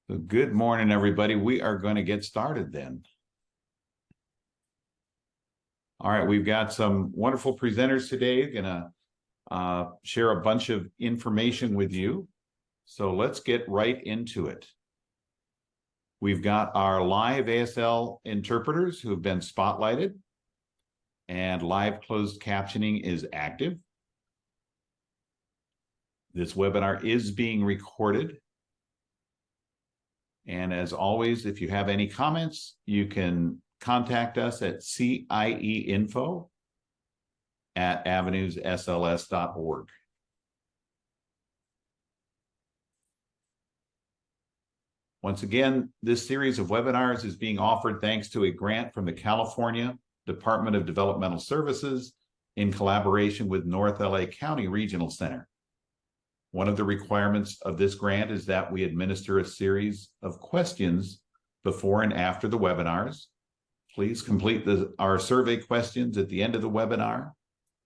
So good morning, everybody. We are going to get started then. All right, we've got some wonderful presenters today. Going to share a bunch of information with you. So let's get right into it. We've got our live ASL interpreters who have been spotlighted, and live closed captioning is active. This webinar is being recorded. And as always, if you have any comments, you can contact us at cieinfo@avenuessls.org. Once again, this series of webinars is being offered thanks to a grant from the California Department of Developmental Services in collaboration with North LA County Regional Center. One of the requirements of this grant is that we administer a series of questions before and after the webinars. Please complete our survey questions at the end of the webinar,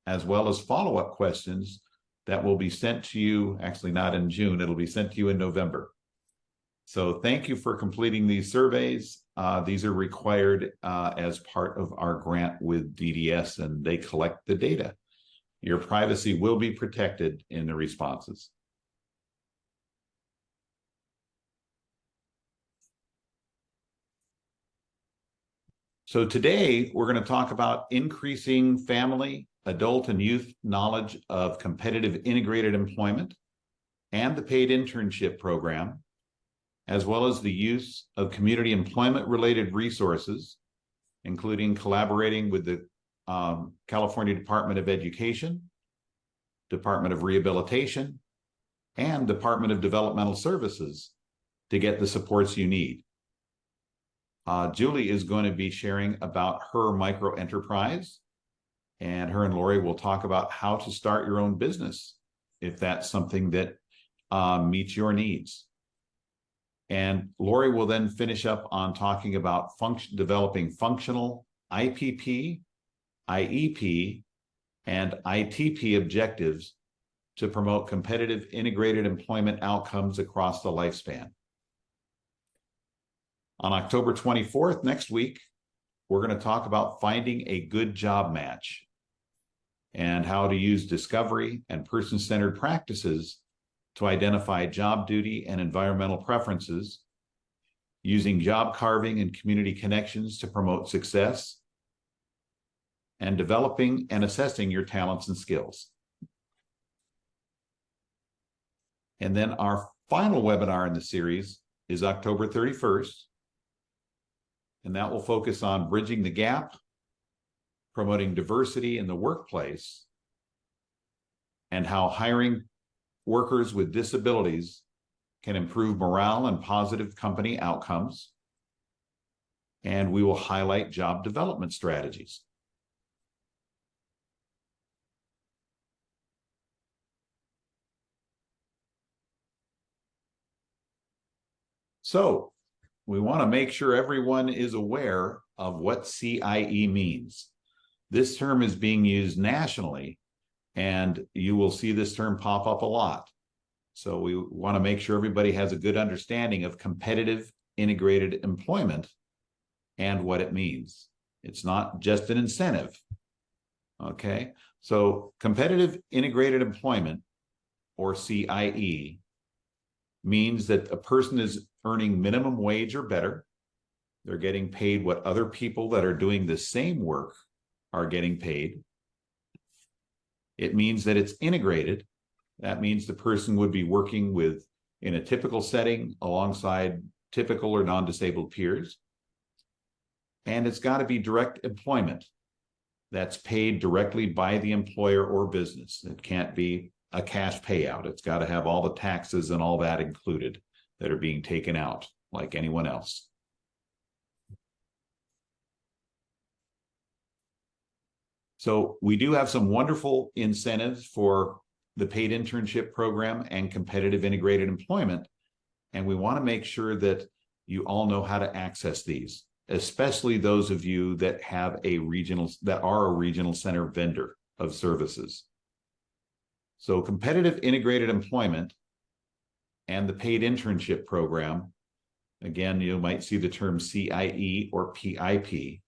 as well as follow-up questions that will be sent to you, actually not in June, it'll be sent to you in November. So thank you for completing these surveys. These are required as part of our grant with DDS, and they collect the data. Your privacy will be protected in the responses. So today, we're going to talk about increasing family, adult, and youth knowledge of competitive integrated employment and the paid internship program, as well as the use of community employment-related resources, including collaborating with the California Department of Education, Department of Rehabilitation, and Department of Developmental Services to get the supports you need. Julie is going to be sharing about her micro enterprise, and her and Lori will talk about how to start your own business if that's something that meets your needs. And Lori will then finish up on talking about developing functional IPP, IEP, and ITP objectives to promote competitive integrated employment outcomes across the lifespan. On October 24th, next week, we're going to talk about finding a good job match and how to use discovery and person-centered practices to identify job duty and environmental preferences, using job carving and community connections to promote success, and developing and assessing your talents and skills. And then our final webinar in the series is October 31st. And that will focus on bridging the gap, promoting diversity in the workplace, and how hiring workers with disabilities can improve morale and positive company outcomes. And we will highlight job development strategies. So, we want to make sure everyone is aware of what CIE means. This term is being used nationally, and you will see this term pop up a lot. So we want to make sure everybody has a good understanding of competitive integrated employment and what it means. It's not just an incentive. Okay, so competitive integrated employment, or CIE, means that a person is earning minimum wage or better. They're getting paid what other people that are doing the same work are getting paid. It means that it's integrated. That means the person would be working in a typical setting alongside typical or non-disabled peers. And it's got to be direct employment that's paid directly by the employer or business. It can't be a cash payout. It's got to have all the taxes and all that included that are being taken out like anyone else. So we do have some wonderful incentives for the paid internship program and competitive integrated employment. And we want to make sure that you all know how to access these, especially those of you that are a regional center vendor of services. So competitive integrated employment and the paid internship program Again, you might see the term CIE or PIP.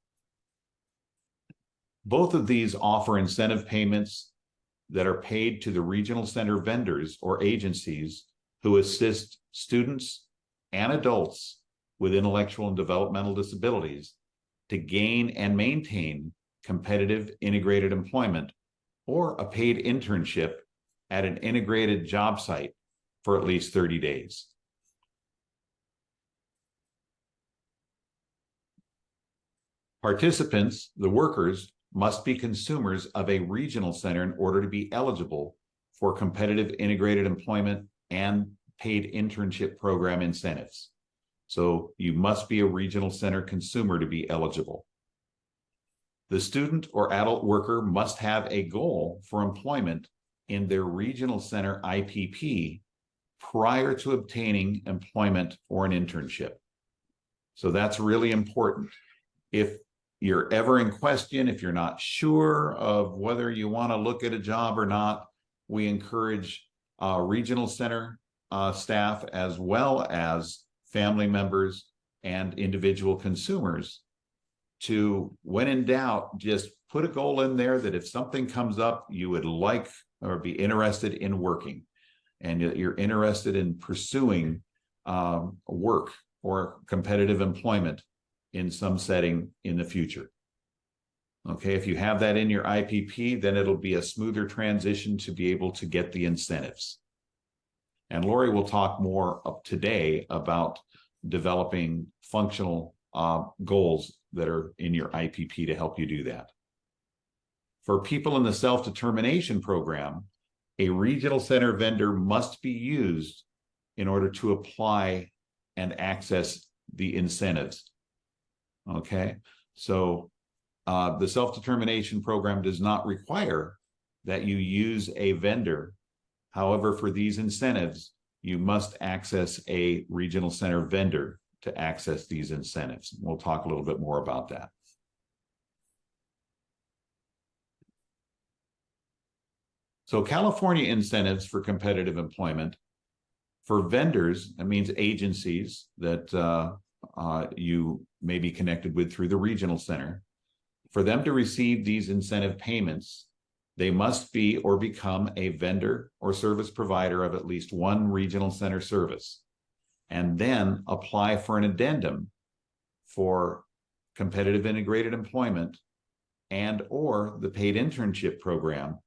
Both of these offer incentive payments that are paid to the regional center vendors or agencies who assist students and adults with intellectual and developmental disabilities to gain and maintain competitive integrated employment or a paid internship at an integrated job site for at least 30 days. Participants, the workers, must be consumers of a regional center in order to be eligible for competitive integrated employment and paid internship program incentives. So you must be a regional center consumer to be eligible. The student or adult worker must have a goal for employment in their regional center IPP prior to obtaining employment or an internship. So that's really important. If you're ever in question, if you're not sure of whether you want to look at a job or not, we encourage regional center staff as well as family members and individual consumers to, when in doubt, just put a goal in there that if something comes up you would like or be interested in working, and you're interested in pursuing work or competitive employment in some setting in the future. Okay, if you have that in your IPP, then it'll be a smoother transition to be able to get the incentives. And Lori will talk more up today about developing functional goals that are in your IPP to help you do that. For people in the self-determination program, a regional center vendor must be used in order to apply and access the incentives. Okay, so the self-determination program does not require that you use a vendor. However, for these incentives, you must access a regional center vendor to access these incentives. We'll talk a little bit more about that. So California incentives for competitive employment. For vendors, that means agencies that you may be connected with through the regional center. For them to receive these incentive payments, they must be or become a vendor or service provider of at least one regional center service, and then apply for an addendum for competitive integrated employment and or the paid internship program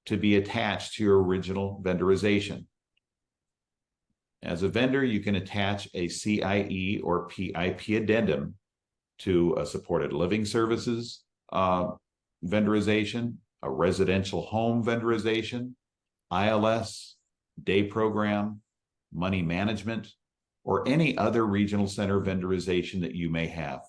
to be attached to your original vendorization. As a vendor, you can attach a CIE or PIP addendum to a supported living services vendorization, a residential home vendorization, ILS, day program, money management, or any other regional center vendorization that you may have.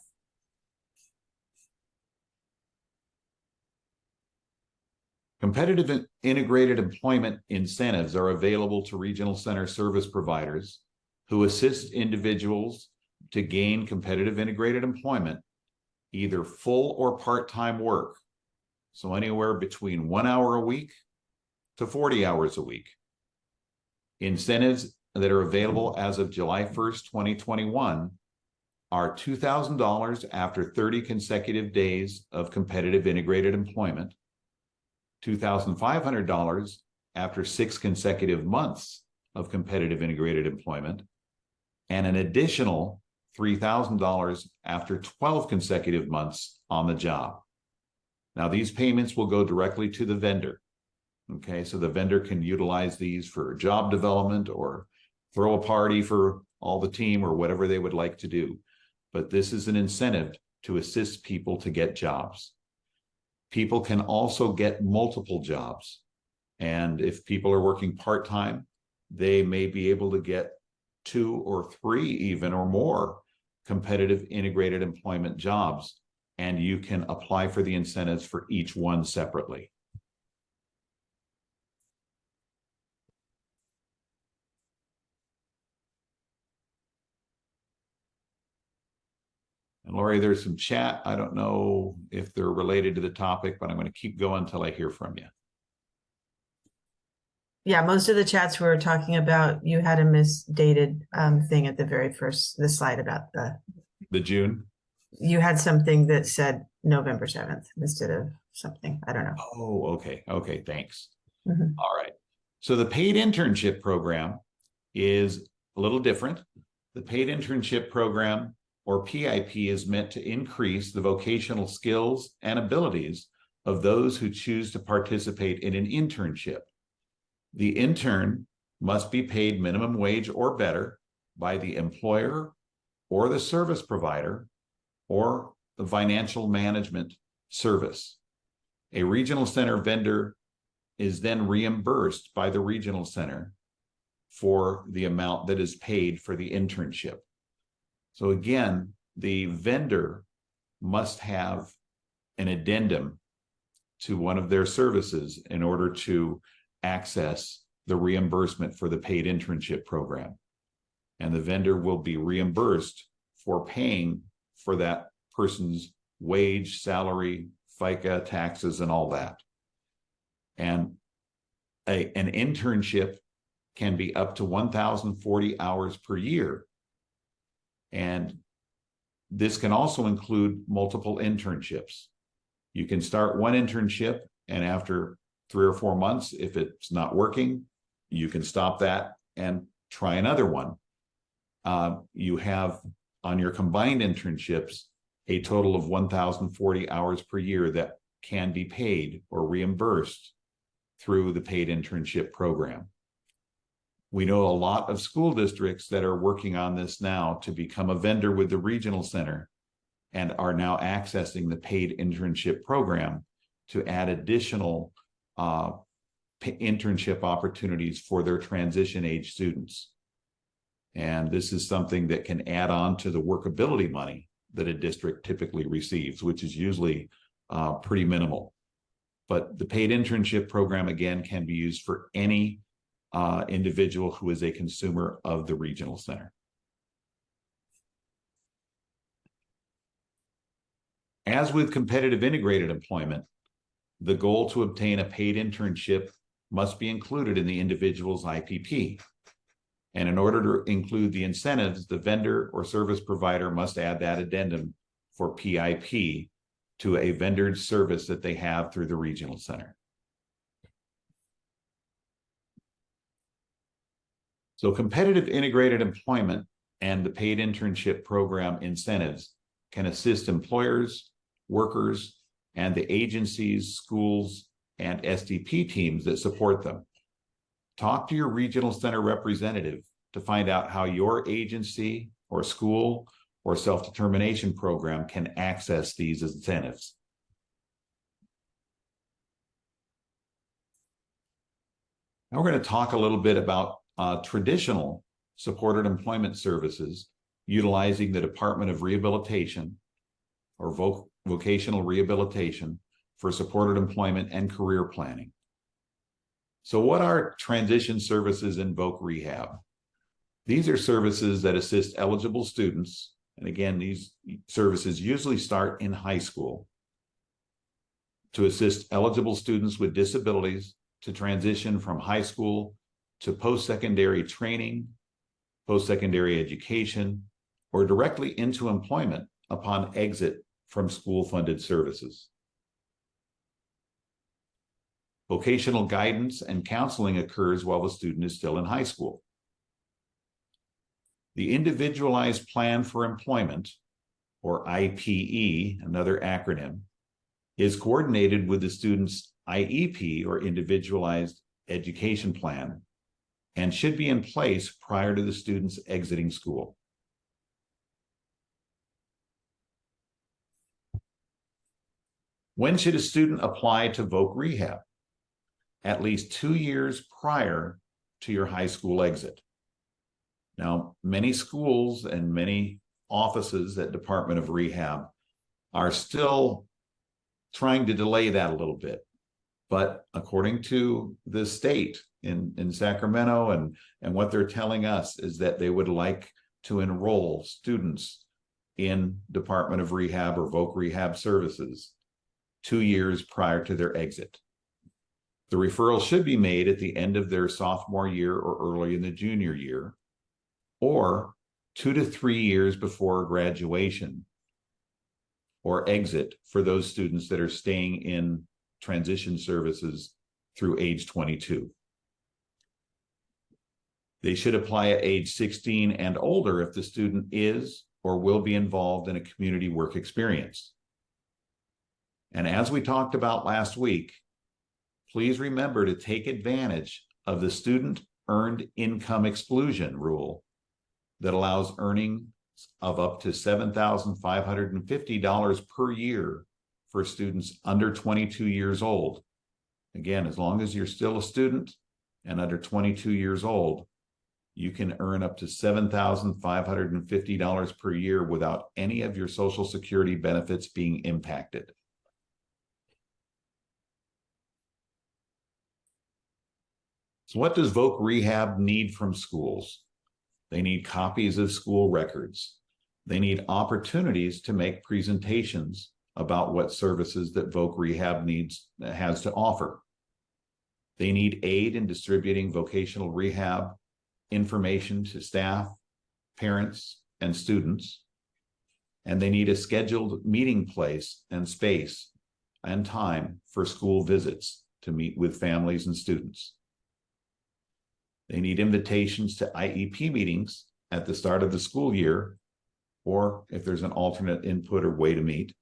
Competitive integrated employment incentives are available to regional center service providers who assist individuals to gain competitive integrated employment, either full or part-time work. So anywhere between 1 hour a week to 40 hours a week. Incentives that are available as of July 1st, 2021 are $2,000 after 30 consecutive days of competitive integrated employment, $2,500 after 6 consecutive months of competitive integrated employment, and an additional $3,000 after 12 consecutive months on the job. Now, these payments will go directly to the vendor. Okay, so the vendor can utilize these for job development or throw a party for all the team or whatever they would like to do. But this is an incentive to assist people to get jobs. People can also get multiple jobs. And if people are working part-time, they may be able to get 2 or 3 even or more competitive integrated employment jobs. And you can apply for the incentives for each one separately. And Lori, there's some chat. I don't know if they're related to the topic, but I'm going to keep going until I hear from you. Yeah, most of the chats were talking about, you had a misdated thing at the very first, the slide about The June? you had something that said November 7th instead of something. I don't know. Oh, okay. Okay, thanks. Mhm. All right. So the paid internship program is a little different. The paid internship program, or PIP, is meant to increase the vocational skills and abilities of those who choose to participate in an internship. The intern must be paid minimum wage or better by the employer or the service provider or the financial management service. A regional center vendor is then reimbursed by the regional center for the amount that is paid for the internship. So again, the vendor must have an addendum to one of their services in order to access the reimbursement for the paid internship program. And the vendor will be reimbursed for paying for that person's wage, salary, FICA, taxes, and all that. And an internship can be up to 1,040 hours per year. And this can also include multiple internships. You can start one internship, and after 3 or 4 months, if it's not working, you can stop that and try another one. You have on your combined internships a total of 1,040 hours per year that can be paid or reimbursed through the paid internship program. We know a lot of school districts that are working on this now to become a vendor with the regional center and are now accessing the paid internship program to add additional internship opportunities for their transition age students. And this is something that can add on to the workability money that a district typically receives, which is usually pretty minimal. But the paid internship program, again, can be used for any individual who is a consumer of the regional center. As with competitive integrated employment, the goal to obtain a paid internship must be included in the individual's IPP. And in order to include the incentives, the vendor or service provider must add that addendum for PIP to a vendor's service that they have through the regional center. So competitive integrated employment and the paid internship program incentives can assist employers, workers, and the agencies, schools, and SDP teams that support them. Talk to your regional center representative to find out how your agency or school or self-determination program can access these incentives. Now we're going to talk a little bit about traditional supported employment services utilizing the Department of Rehabilitation or vocational rehabilitation for supported employment and career planning. So what are transition services in voc rehab? These are services that assist eligible students. And again, these services usually start in high school to assist eligible students with disabilities to transition from high school to post-secondary training, post-secondary education, or directly into employment upon exit from school-funded services. Vocational guidance and counseling occurs while the student is still in high school. The Individualized Plan for Employment, or IPE, another acronym, is coordinated with the student's IEP, or Individualized Education Plan, and should be in place prior to the students exiting school. When should a student apply to voc rehab? At least 2 years prior to your high school exit. Now, many schools and many offices at Department of Rehab are still trying to delay that a little bit. But according to the state in Sacramento and what they're telling us is that they would like to enroll students in Department of Rehab or voc rehab services 2 years prior to their exit. The referral should be made at the end of their sophomore year or early in the junior year, or 2 to 3 years before graduation or exit for those students that are staying in transition services through age 22. They should apply at age 16 and older if the student is or will be involved in a community work experience. And as we talked about last week, please remember to take advantage of the student earned income exclusion rule that allows earnings of up to $7,550 per year for students under 22 years old. Again, as long as you're still a student and under 22 years old, you can earn up to $7,550 per year without any of your Social Security benefits being impacted. So what does Voc Rehab need from schools? They need copies of school records. They need opportunities to make presentations about what services that Voc Rehab has to offer. They need aid in distributing vocational rehab information to staff, parents, and students. And they need a scheduled meeting place and space and time for school visits to meet with families and students. They need invitations to IEP meetings at the start of the school year, or if there's an alternate input or way to meet.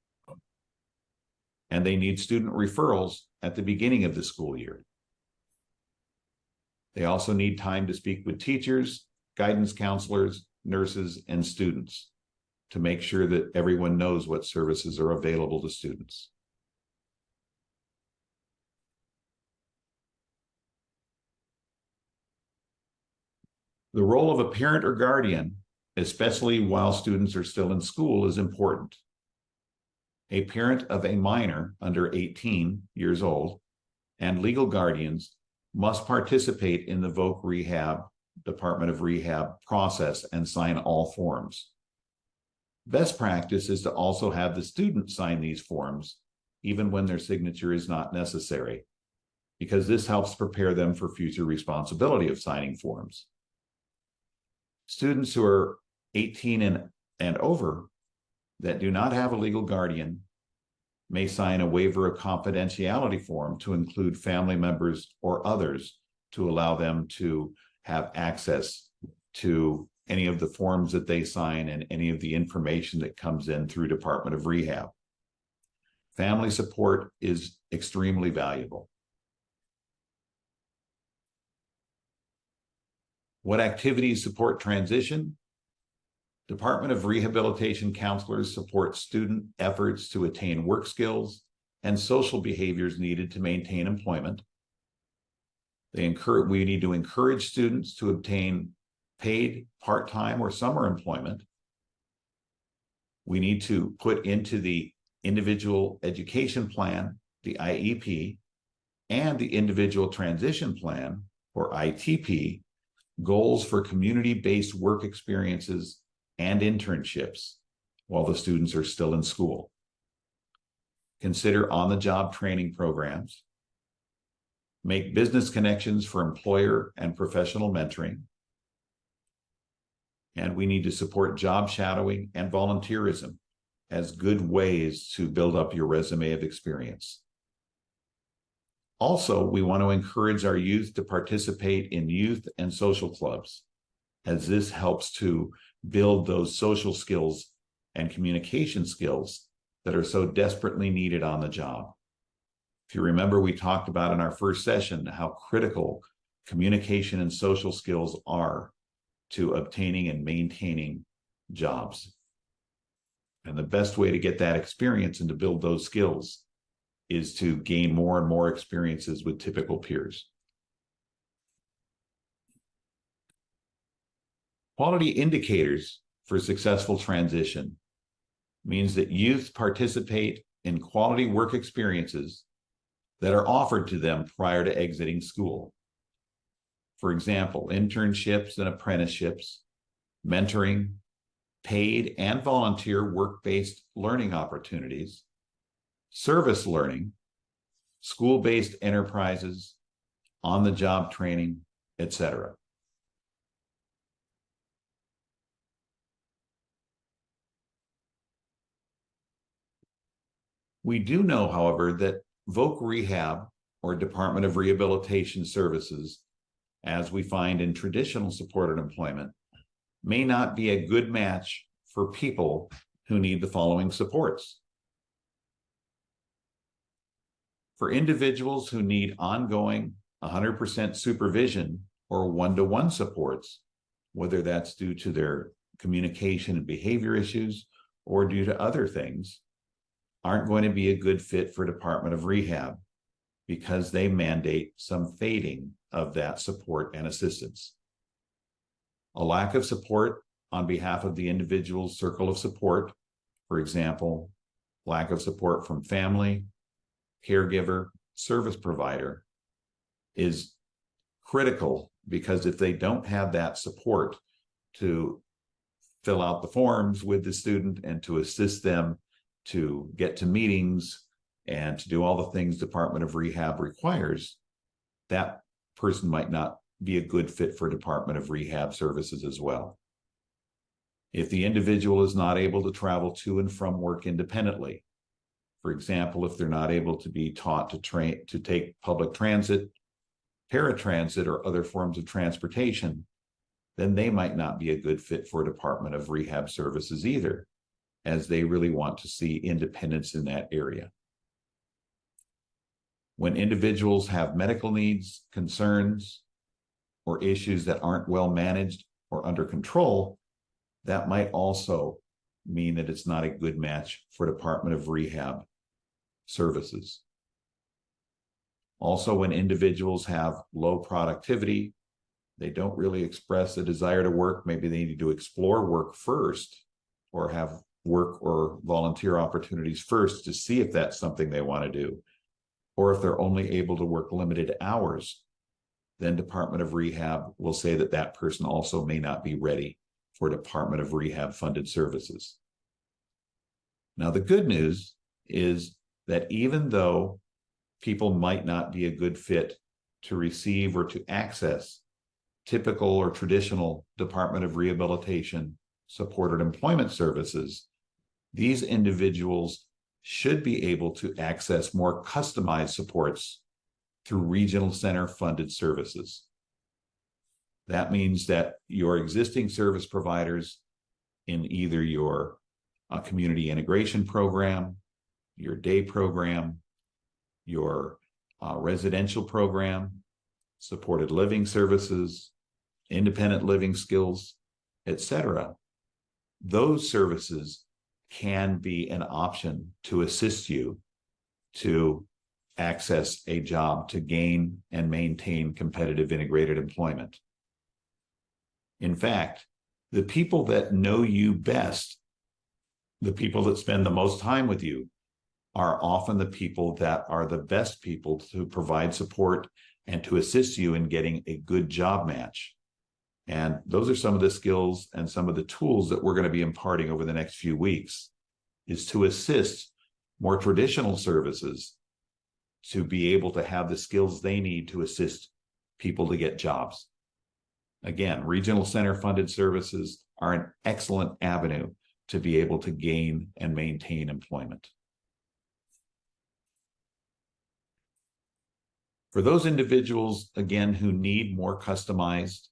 And they need student referrals at the beginning of the school year. They also need time to speak with teachers, guidance counselors, nurses, and students to make sure that everyone knows what services are available to students. The role of a parent or guardian, especially while students are still in school, is important. A parent of a minor under 18 years old and legal guardians must participate in the Voc Rehab, Department of Rehab process and sign all forms. Best practice is to also have the student sign these forms, even when their signature is not necessary, because this helps prepare them for future responsibility of signing forms. Students who are 18 and over that do not have a legal guardian may sign a waiver of confidentiality form to include family members or others to allow them to have access to any of the forms that they sign and any of the information that comes in through Department of Rehab. Family support is extremely valuable. What activities support transition? Department of Rehabilitation counselors support student efforts to attain work skills and social behaviors needed to maintain employment. We need to encourage students to obtain paid part-time or summer employment. We need to put into the individual education plan, the IEP, and the individual transition plan, or ITP, goals for community-based work experiences and internships while the students are still in school. Consider on-the-job training programs. Make business connections for employer and professional mentoring. And we need to support job shadowing and volunteerism as good ways to build up your resume of experience. Also, we want to encourage our youth to participate in youth and social clubs, as this helps to build those social skills and communication skills that are so desperately needed on the job. If you remember, we talked about in our first session how critical communication and social skills are to obtaining and maintaining jobs. And the best way to get that experience and to build those skills is to gain more and more experiences with typical peers. Quality indicators for successful transition means that youth participate in quality work experiences that are offered to them prior to exiting school. For example, internships and apprenticeships, mentoring, paid and volunteer work-based learning opportunities, service learning, school-based enterprises, on-the-job training, etc. We do know, however, that voc rehab or Department of Rehabilitation Services, as we find in traditional supported employment, may not be a good match for people who need the following supports. For individuals who need ongoing 100% supervision or one-to-one supports, whether that's due to their communication and behavior issues or due to other things, aren't going to be a good fit for Department of Rehab because they mandate some fading of that support and assistance. A lack of support on behalf of the individual's circle of support, for example, lack of support from family, caregiver, service provider, is critical, because if they don't have that support to fill out the forms with the student and to assist them to get to meetings and to do all the things Department of Rehab requires, that person might not be a good fit for Department of Rehab services as well. If the individual is not able to travel to and from work independently, for example, if they're not able to be taught to take public transit, paratransit, or other forms of transportation, then they might not be a good fit for Department of Rehab services either, as they really want to see independence in that area. When individuals have medical needs, concerns, or issues that aren't well managed or under control, that might also mean that it's not a good match for Department of Rehab services. Also, when individuals have low productivity, they don't really express a desire to work, maybe they need to explore work first, or have work or volunteer opportunities first to see if that's something they want to do. Or if they're only able to work limited hours, then Department of Rehab will say that that person also may not be ready for Department of Rehab funded services. Now, the good news is that even though people might not be a good fit to receive or to access typical or traditional Department of Rehabilitation supported employment services, these individuals should be able to access more customized supports through regional center funded services. That means that your existing service providers in either your community integration program, your day program, your residential program, supported living services, independent living skills, etc., those services can be an option to assist you to access a job, to gain and maintain competitive integrated employment. In fact, the people that know you best, the people that spend the most time with you, are often the people that are the best people to provide support and to assist you in getting a good job match. And those are some of the skills and some of the tools that we're going to be imparting over the next few weeks, is to assist more traditional services to be able to have the skills they need to assist people to get jobs. Again, regional center funded services are an excellent avenue to be able to gain and maintain employment. For those individuals, again, who need more customized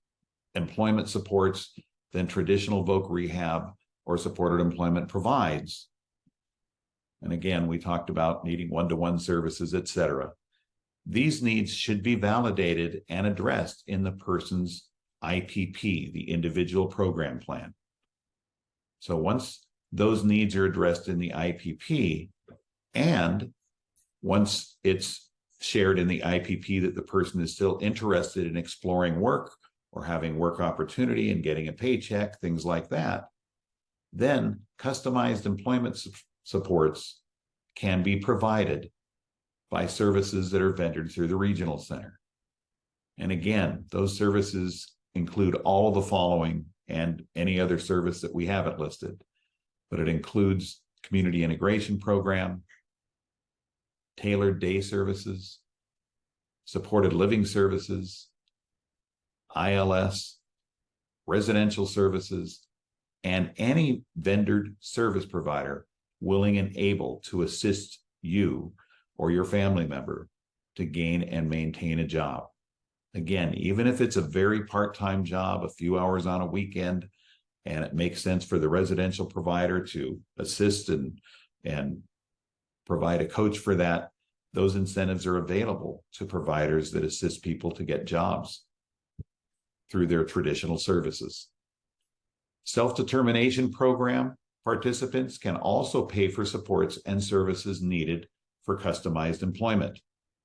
employment supports than traditional voc rehab or supported employment provides, and again, we talked about needing one-to-one services, etc., these needs should be validated and addressed in the person's IPP, the individual program plan. So once those needs are addressed in the IPP, and once it's shared in the IPP that the person is still interested in exploring work or having work opportunity and getting a paycheck, things like that, then customized employment supports can be provided by services that are vendored through the regional center. And again, those services include all the following and any other service that we haven't listed, but it includes community integration program, tailored day services, supported living services, ILS, residential services, and any vendored service provider willing and able to assist you or your family member to gain and maintain a job. Again, even if it's a very part-time job, a few hours on a weekend, and it makes sense for the residential provider to assist and provide a coach for that, those incentives are available to providers that assist people to get jobs through their traditional services. Self-determination program participants can also pay for supports and services needed for customized employment.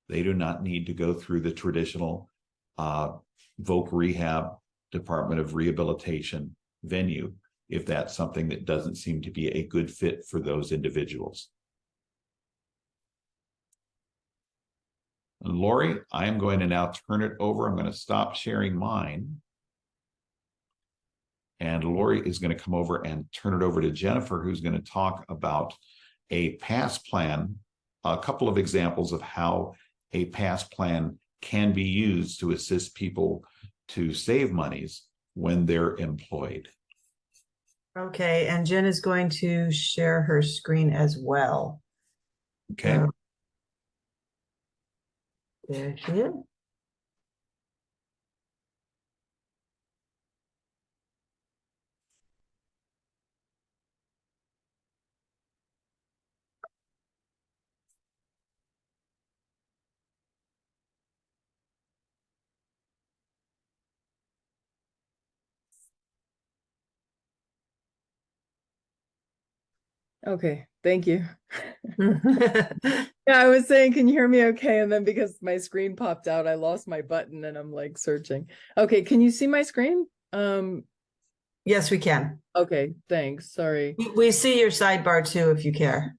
They do not need to go through the traditional voc rehab, Department of Rehabilitation venue if that's something that doesn't seem to be a good fit for those individuals. And Lori, I am going to now turn it over. I'm going to stop sharing mine. And Lori is going to come over and turn it over to Jennifer, who's going to talk about a PASS plan, a couple of examples of how a PASS plan can be used to assist people to save monies when they're employed. Okay, and Jen is going to share her screen as well. Okay. There she is. Okay, thank you. Yeah, I was saying, can you hear me okay? And then because my screen popped out, I lost my button and I'm like searching. Okay, can you see my screen? Yes, we can. Okay, thanks. Sorry. We see your sidebar too, if you care.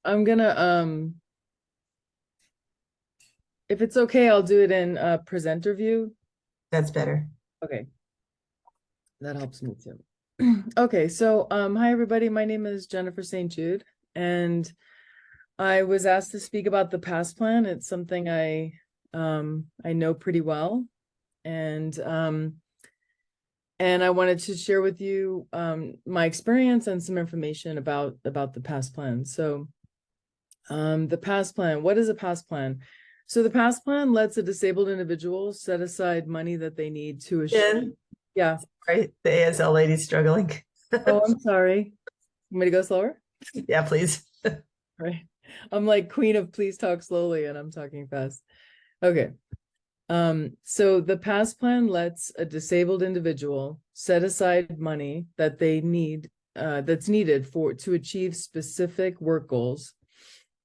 I'm gonna if it's okay, I'll do it in presenter view. That's better. Okay. That helps me too. Okay, so hi everybody. My name is Jennifer St. Jude, and I was asked to speak about the PASS plan. It's something I know pretty well, and I wanted to share with you my experience and some information about the PASS plan. So the PASS plan, what is a PASS plan? So the PASS plan lets a disabled individual set aside money that they need to Jen? Yeah. Right, the ASL lady's struggling. Oh, I'm sorry. Want me to go slower? Yeah, please. Right. I'm like queen of please talk slowly and I'm talking fast. Okay. So the PASS plan lets a disabled individual set aside money that they need, that's needed to achieve specific work goals.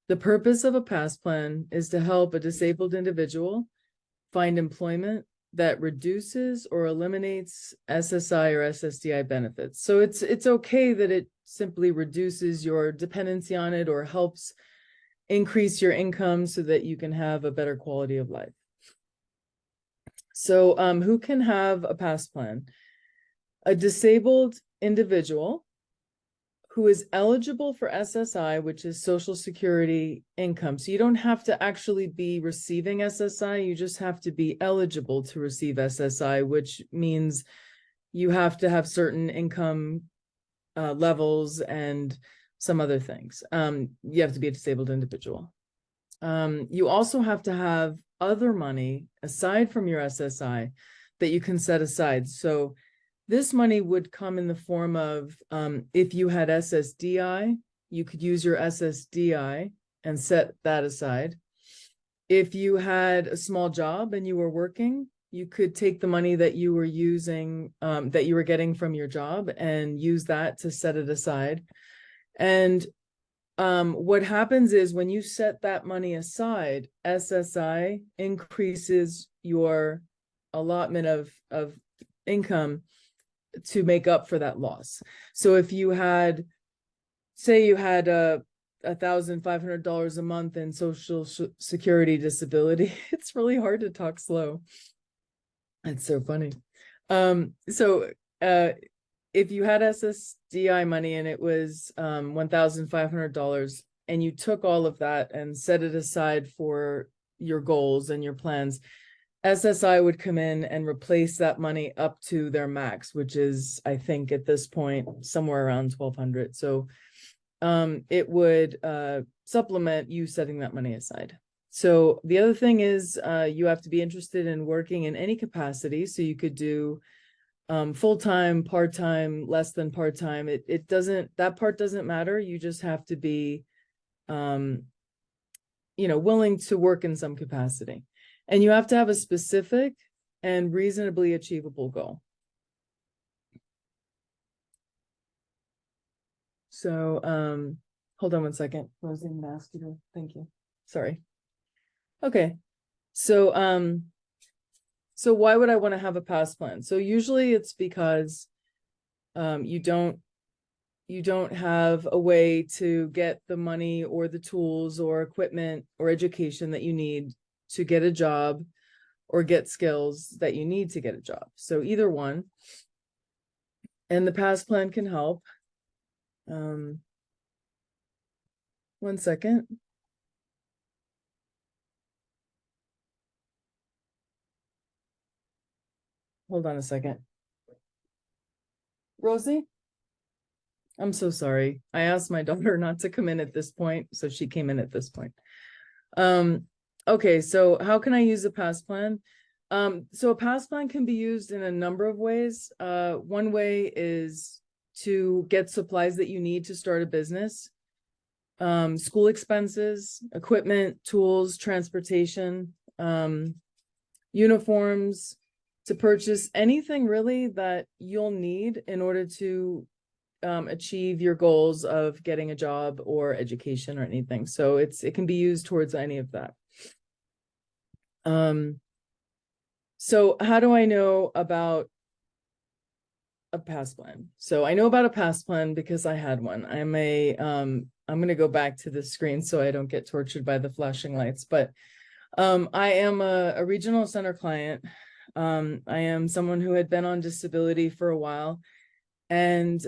The purpose of a PASS plan is to help a disabled individual find employment that reduces or eliminates SSI or SSDI benefits. So it's okay that it simply reduces your dependency on it or helps increase your income so that you can have a better quality of life. So who can have a PASS plan? A disabled individual who is eligible for SSI, which is Social Security income. So you don't have to actually be receiving SSI, you just have to be eligible to receive SSI, which means you have to have certain income levels and some other things. You have to be a disabled individual. You also have to have other money aside from your SSI that you can set aside. So this money would come in the form of, if you had SSDI, you could use your SSDI and set that aside. If you had a small job and you were working, you could take the money that you were using, that you were getting from your job and use that to set it aside. And what happens is when you set that money aside, SSI increases your allotment of income to make up for that loss. So if you had, say you had $1,500 a month in Social Security disability, it's really hard to talk slow. It's so funny. If you had SSDI money and it was $1,500 and you took all of that and set it aside for your goals and your plans, SSI would come in and replace that money up to their max, which is, I think at this point, somewhere around 1,200. So it would supplement you setting that money aside. So the other thing is you have to be interested in working in any capacity. So you could do full-time, part-time, less than part-time. It doesn't, that part doesn't matter. You just have to be, willing to work in some capacity. And you have to have a specific and reasonably achievable goal. So, hold on one second. Rosie, I'm gonna ask you to, thank you. Sorry. Okay. So, so why would I want to have a past plan? So usually it's because, you don't have a way to get the money or the tools or equipment or education that you need to get a job or get skills that you need to get a job. So either one. And the past plan can help. One second. Hold on a second. Rosie? I'm so sorry. I asked my daughter not to come in at this point, so she came in at this point. Okay, so how can I use a past plan? So a past plan can be used in a number of ways. One way is to get supplies that you need to start a business, school expenses, equipment, tools, transportation, uniforms, to purchase anything really that you'll need in order to achieve your goals of getting a job or education or anything. So it can be used towards any of that. So how do I know about a past plan? So I know about a past plan because I had one. I'm going to go back to the screen so I don't get tortured by the flashing lights, but I am a regional center client. I am someone who had been on disability for a while, and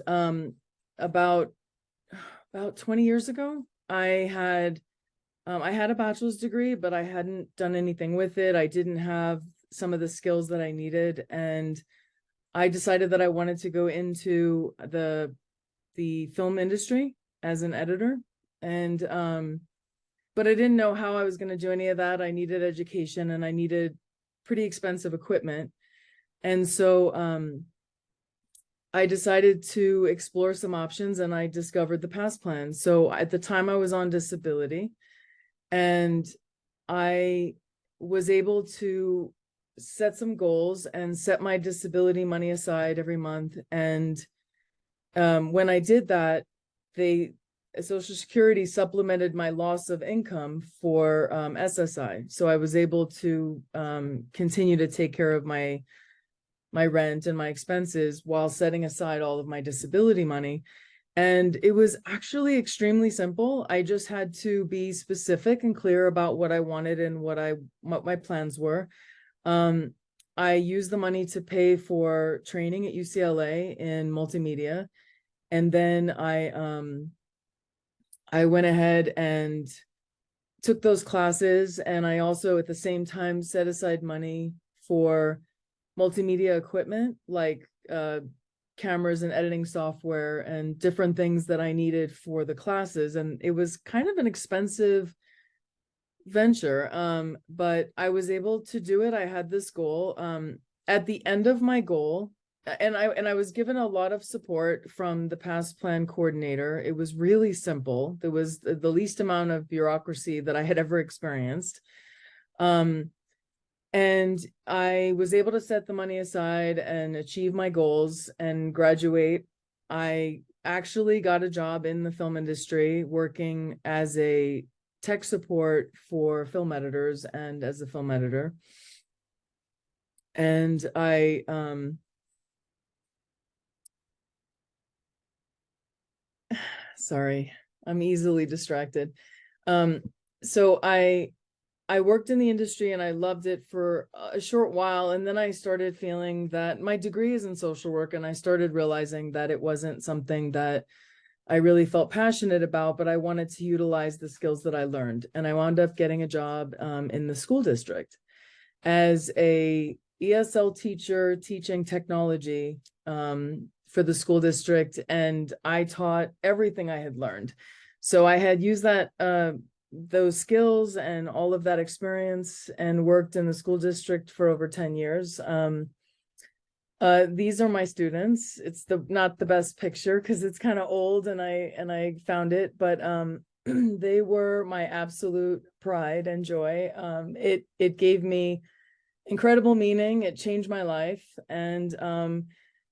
about 20 years ago, I had a bachelor's degree, but I hadn't done anything with it. I didn't have some of the skills that I needed, and I decided that I wanted to go into the film industry as an editor, and but I didn't know how I was going to do any of that. I needed education and I needed pretty expensive equipment, and so I decided to explore some options, and I discovered the past plan. So at the time I was on disability, and I was able to set some goals and set my disability money aside every month. And when I did that, Social Security supplemented my loss of income for SSI. So I was able to continue to take care of my rent and my expenses while setting aside all of my disability money. And it was actually extremely simple. I just had to be specific and clear about what I wanted and what my plans were. I used the money to pay for training at UCLA in multimedia. And then I went ahead and took those classes. And I also at the same time set aside money for multimedia equipment, like cameras and editing software and different things that I needed for the classes. And it was kind of an expensive venture, but I was able to do it. I had this goal. At the end of my goal, and I was given a lot of support from the past plan coordinator. It was really simple. There was the least amount of bureaucracy that I had ever experienced. And I was able to set the money aside and achieve my goals and graduate. I actually got a job in the film industry working as a tech support for film editors and as a film editor. And sorry, I'm easily distracted. So I worked in the industry and I loved it for a short while. And then I started feeling that my degree is in social work, and I started realizing that it wasn't something that I really felt passionate about, but I wanted to utilize the skills that I learned. And I wound up getting a job in the school district as a ESL teacher teaching technology for the school district. And I taught everything I had learned. So I had used that those skills and all of that experience and worked in the school district for over 10 years. These are my students. It's not the best picture because it's kind of old and I found it, but they were my absolute pride and joy. It gave me incredible meaning. It changed my life, and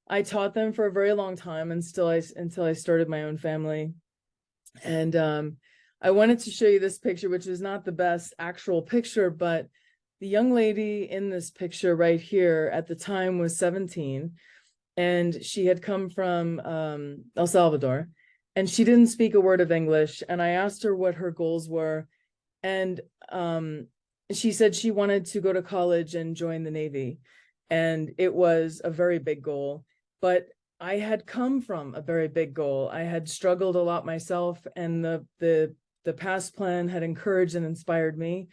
I taught them for a very long time until I started my own family. And I wanted to show you this picture, which is not the best actual picture, but the young lady in this picture right here at the time was 17, and she had come from El Salvador, and she didn't speak a word of English. And I asked her what her goals were, and she said she wanted to go to college and join the Navy. And it was a very big goal, but I had come from a very big goal. I had struggled a lot myself, and the past plan had encouraged and inspired me.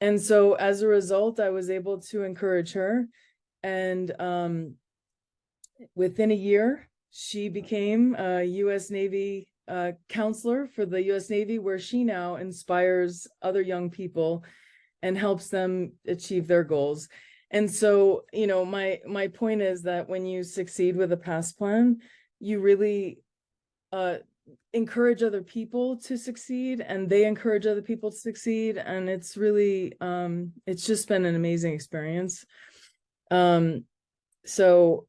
And so as a result, I was able to encourage her. And within a year, she became a U.S. Navy counselor for the U.S. Navy, where she now inspires other young people and helps them achieve their goals. And so, you know, my point is that when you succeed with a past plan, you really encourage other people to succeed, and they encourage other people to succeed. And it's really, it's just been an amazing experience. So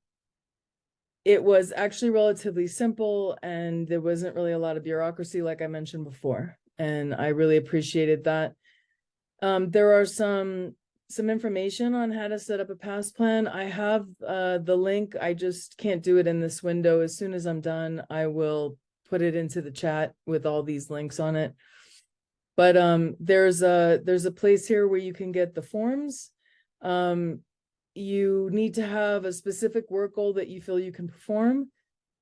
it was actually relatively simple, and there wasn't really a lot of bureaucracy, like I mentioned before. And I really appreciated that. There are some information on how to set up a past plan. I have the link. I just can't do it in this window. As soon as I'm done, I will put it into the chat with all these links on it. But there's a place here where you can get the forms. You need to have a specific work goal that you feel you can perform,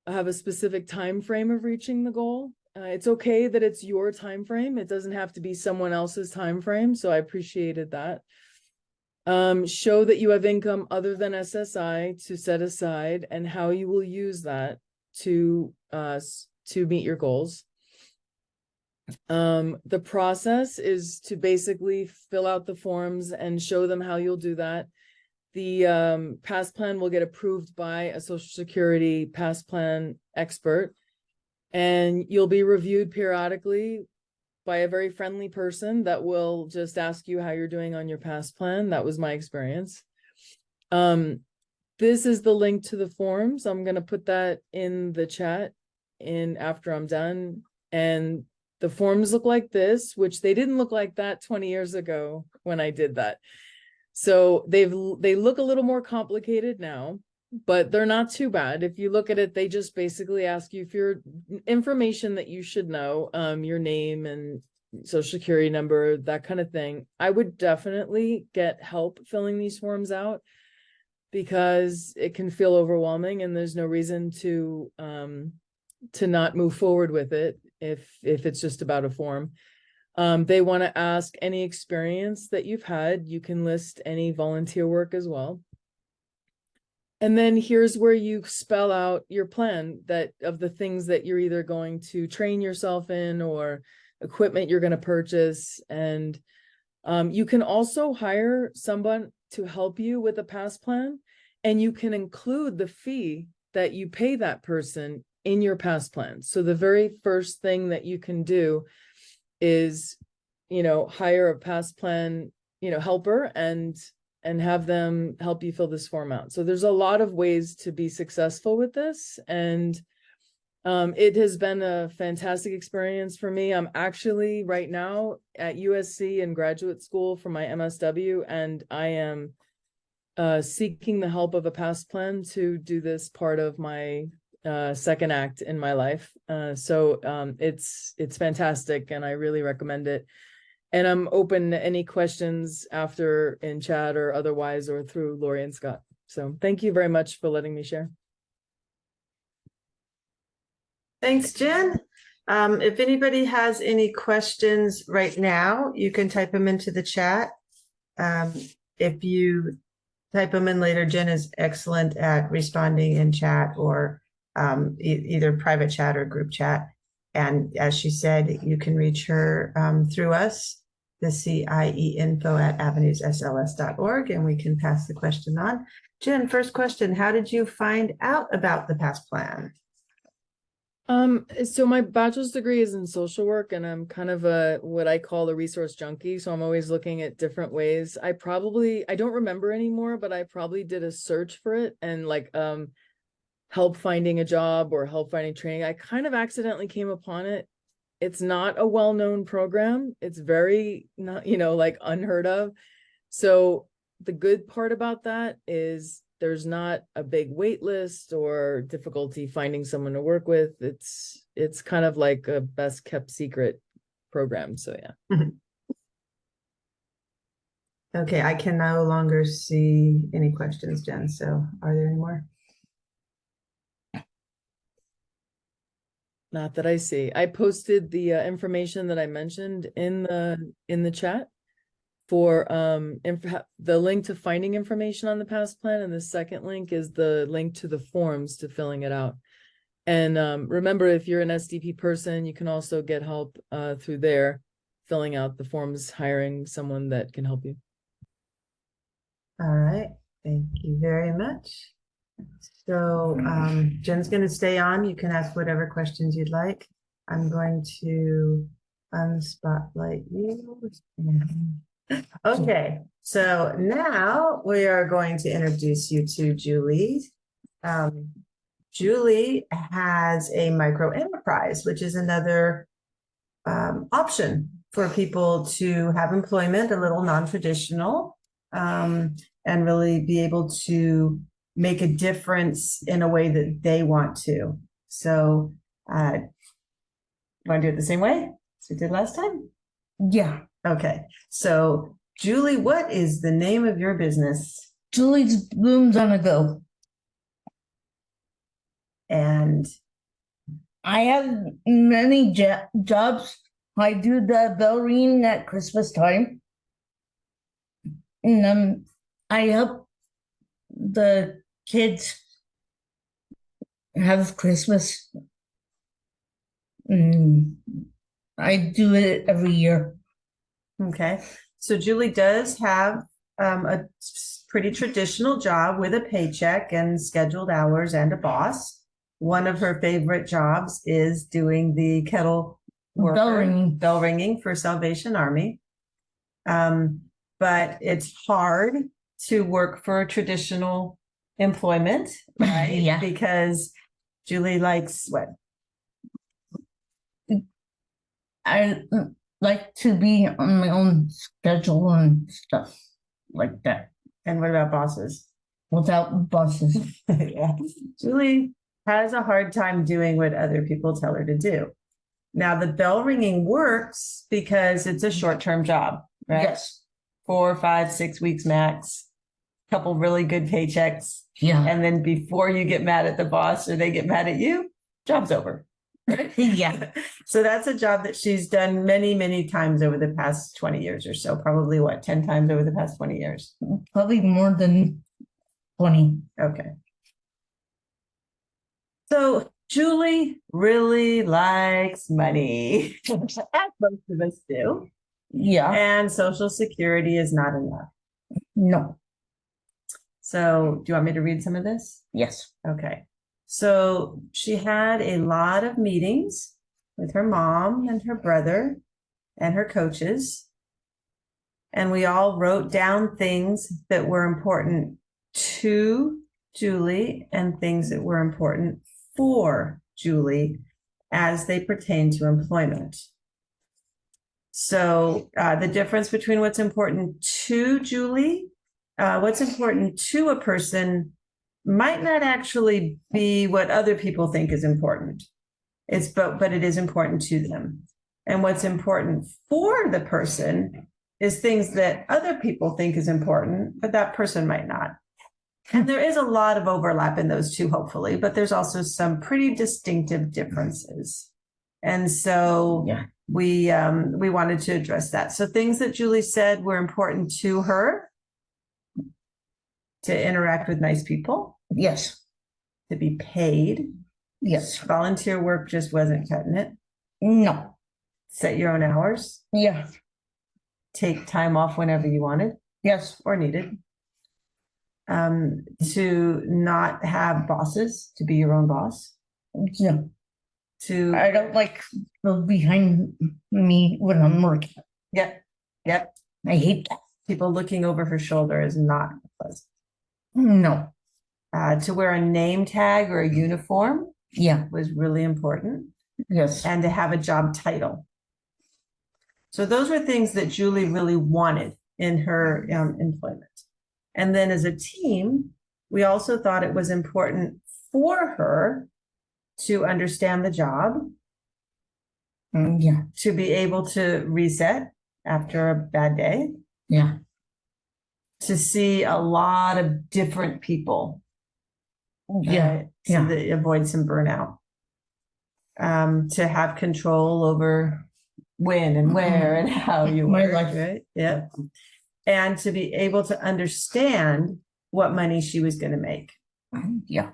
have a specific time frame of reaching the goal. It's okay that it's your time frame. It doesn't have to be someone else's time frame. So I appreciated that. Show that you have income other than SSI to set aside, and how you will use that to meet your goals. The process is to basically fill out the forms and show them how you'll do that. The past plan will get approved by a Social Security past plan expert, and you'll be reviewed periodically by a very friendly person that will just ask you how you're doing on your past plan. That was my experience. This is the link to the forms. I'm going to put that in the chat after I'm done. And the forms look like this, which they didn't look like that 20 years ago when I did that. So they look a little more complicated now, but they're not too bad. If you look at it, they just basically ask you for your information that you should know, your name and social security number, that kind of thing. I would definitely get help filling these forms out, because it can feel overwhelming, and there's no reason to not move forward with it if it's just about a form. They want to ask any experience that you've had. You can list any volunteer work as well. And then here's where you spell out your plan of the things that you're either going to train yourself in, or equipment you're going to purchase. And you can also hire someone to help you with a past plan, and you can include the fee that you pay that person in your past plan. So the very first thing that you can do is, hire a past plan, helper, and have them help you fill this form out. So there's a lot of ways to be successful with this. And it has been a fantastic experience for me. I'm actually right now at USC in graduate school for my MSW, and I am seeking the help of a past plan to do this part of my second act in my life. So it's fantastic, and I really recommend it. And I'm open to any questions after in chat or otherwise, or through Lori and Scott. So thank you very much for letting me share. Thanks, Jen. If anybody has any questions right now, you can type them into the chat. If you type them in later, Jen is excellent at responding in chat or either private chat or group chat. And as she said, you can reach her through us, the CIE info@avenuessls.org, and we can pass the question on. Jen, first question, how did you find out about the PASS plan? So my bachelor's degree is in social work, and I'm kind of what I call a resource junkie. So I'm always looking at different ways. I don't remember anymore, but I probably did a search for it and help finding a job or help finding training. I kind of accidentally came upon it. It's not a well-known program. It's very not, unheard of. So the good part about that is there's not a big wait list or difficulty finding someone to work with. It's kind of like a best kept secret program. So yeah. Okay, I can no longer see any questions, Jen. So are there any more? Not that I see. I posted the information that I mentioned in the chat for the link to finding information on the PASS plan, and the second link is the link to the forms to filling it out. And remember, if you're an SDP person, you can also get help through there, filling out the forms, hiring someone that can help you. All right, thank you very much. So Jen's going to stay on. You can ask whatever questions you'd like. I'm going to unspotlight you. Okay, so now we are going to introduce you to Julie. Julie has a micro enterprise, which is another option for people to have employment, a little non-traditional, and really be able to make a difference in a way that they want to. So, want to do it the same way as we did last time? Yeah. Okay. So, Julie, what is the name of your business? Julie's Blooms on a Go. And I have many jobs. I do the bell ringing at Christmas time. And I help the kids have Christmas. I do it every year. okay. So Julie does have a pretty traditional job with a paycheck and scheduled hours and a boss. One of her favorite jobs is doing the kettle worker, bell ringing for Salvation Army. But it's hard to work for traditional employment, right? Yeah. Because Julie likes what? I like to be on my own schedule and stuff like that. And what about bosses? Without bosses. Yeah. Julie has a hard time doing what other people tell her to do. Now, the bell ringing works because it's a short-term job, right? Yes. 4, 5, 6 weeks max, couple really good paychecks. Yeah. And then before you get mad at the boss or they get mad at you, job's over. Right? Yeah. So that's a job that she's done many, many times over the past 20 years or so. Probably what, 10 times over the past 20 years? Probably more than 20. Okay. So Julie really likes money, as most of us do. Yeah. And Social Security is not enough. No. So do you want me to read some of this? Yes. Okay. So she had a lot of meetings with her mom and her brother and her coaches. And we all wrote down things that were important to Julie and things that were important for Julie as they pertain to employment. So the difference between what's important to Julie, what's important to a person might not actually be what other people think is important. But it is important to them. And what's important for the person is things that other people think is important, but that person might not. And there is a lot of overlap in those two, hopefully, but there's also some pretty distinctive differences. And so Yeah. we wanted to address that. So things that Julie said were important to her: to interact with nice people, Yes. to be paid. Yes. Volunteer work just wasn't cutting it. No. Set your own hours. Yeah. Take time off whenever you wanted Yes. or needed. To not have bosses, to be your own boss. Yeah. To I don't like people behind me when I'm working. Yep. I hate that. People looking over her shoulder is not pleasant. No. To wear a name tag or a uniform Yeah. was really important, Yes. and to have a job title. So those were things that Julie really wanted in her employment. And then as a team, we also thought it was important for her to understand the job, Yeah. to be able to reset after a bad day, Yeah. to see a lot of different people. Yeah. right? So Yeah. that avoid some burnout. To have control over when and where and how you My work, life. right? Yeah. And to be able to understand what money she was going to make. Yeah.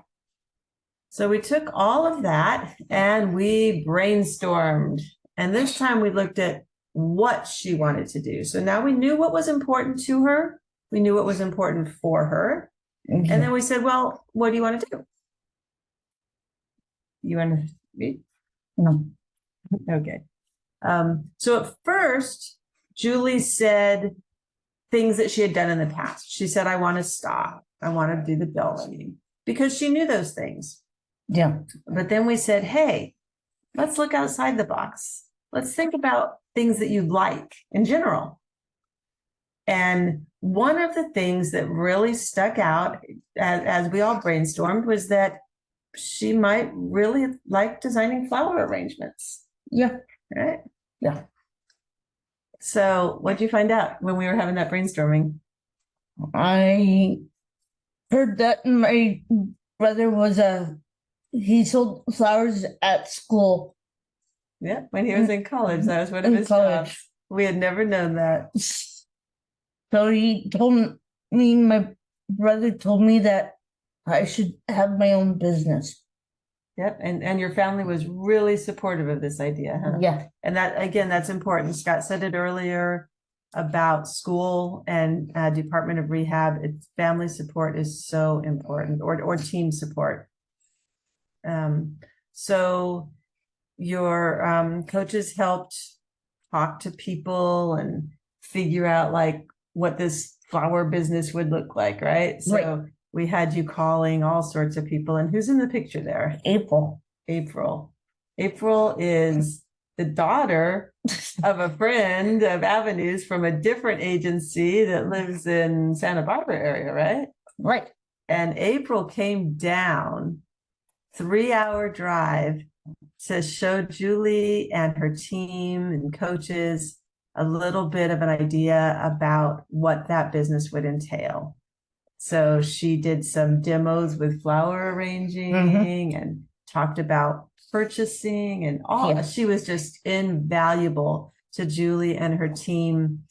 So we took all of that and we brainstormed. And this time we looked at what she wanted to do. So now we knew what was important to her. We knew what was important for her. And then we said, well, what do you want to do? You want to read? No. Okay. So at first, Julie said things that she had done in the past. She said, I want to stop. I want to do the billing, because she knew those things. Yeah. But then we said, hey, let's look outside the box. Let's think about things that you like in general. And one of the things that really stuck out as we all brainstormed was that she might really like designing flower arrangements, Yeah. right? Yeah. So what'd you find out when we were having that brainstorming? I heard that my brother was he sold flowers at school. Yeah, when he was in college, that was one of In his college. jobs. We had never known that. So he told me, my brother told me that I should have my own business. Yep, and your family was really supportive of this idea, huh? Yeah. And that, again, that's important. Scott said it earlier about school and Department of Rehab. It's family support is so important, or team support. So your coaches helped talk to people and figure out like what this flower business would look like, right? So Right. we had you calling all sorts of people. And who's in the picture there? April. April. April is the daughter of a friend of Avenues from a different agency that lives in Santa Barbara area, right? Right. And April came down 3-hour drive to show Julie and her team and coaches a little bit of an idea about what that business would entail. So she did some demos with flower arranging and talked about purchasing and all. Yeah. She was just invaluable to Julie and her team,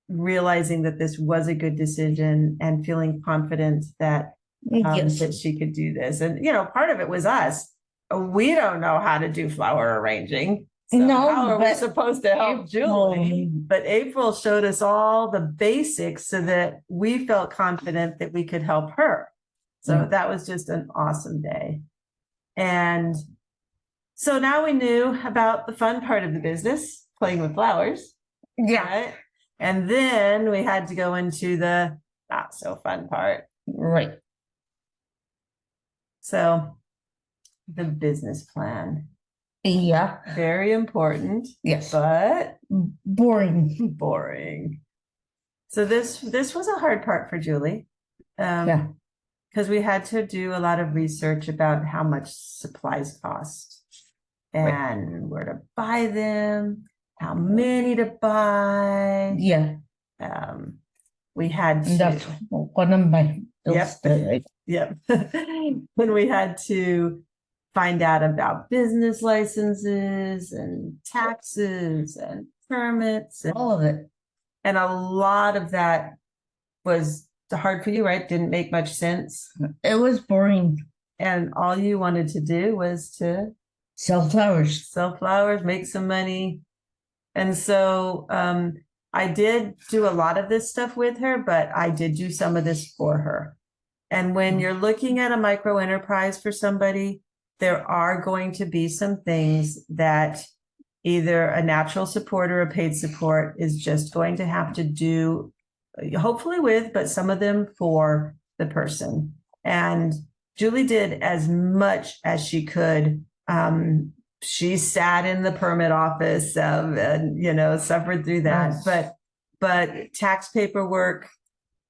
realizing that this was a good decision and feeling confident that Yes. that she could do this. And, you know, part of it was us. We don't know how to do flower arranging. So No, how are we but supposed to help Julie? But April showed us all the basics so that we felt confident that we could help her. So that was just an awesome day. And so now we knew about the fun part of the business, playing with flowers. Yeah. Right? And then we had to go into the not so fun part. Right. So the business plan, Yeah. very important, Yes. but Boring. boring. So this was a hard part for Julie. Yeah. Because we had to do a lot of research about how much supplies cost and where to buy them, how many to buy. Yeah. We had And that's to, one of my Yep. Yep. When we had to find out about business licenses and taxes and permits and All of it. And a lot of that was hard for you, right? Didn't make much sense. It was boring. And all you wanted to do was to Sell flowers. sell flowers, make some money. And so I did do a lot of this stuff with her, but I did do some of this for her. And when you're looking at a micro enterprise for somebody, there are going to be some things that either a natural support or a paid support is just going to have to do, hopefully with, but some of them for the person. And Julie did as much as she could. She sat in the permit office and, suffered through that. Yes. But tax paperwork,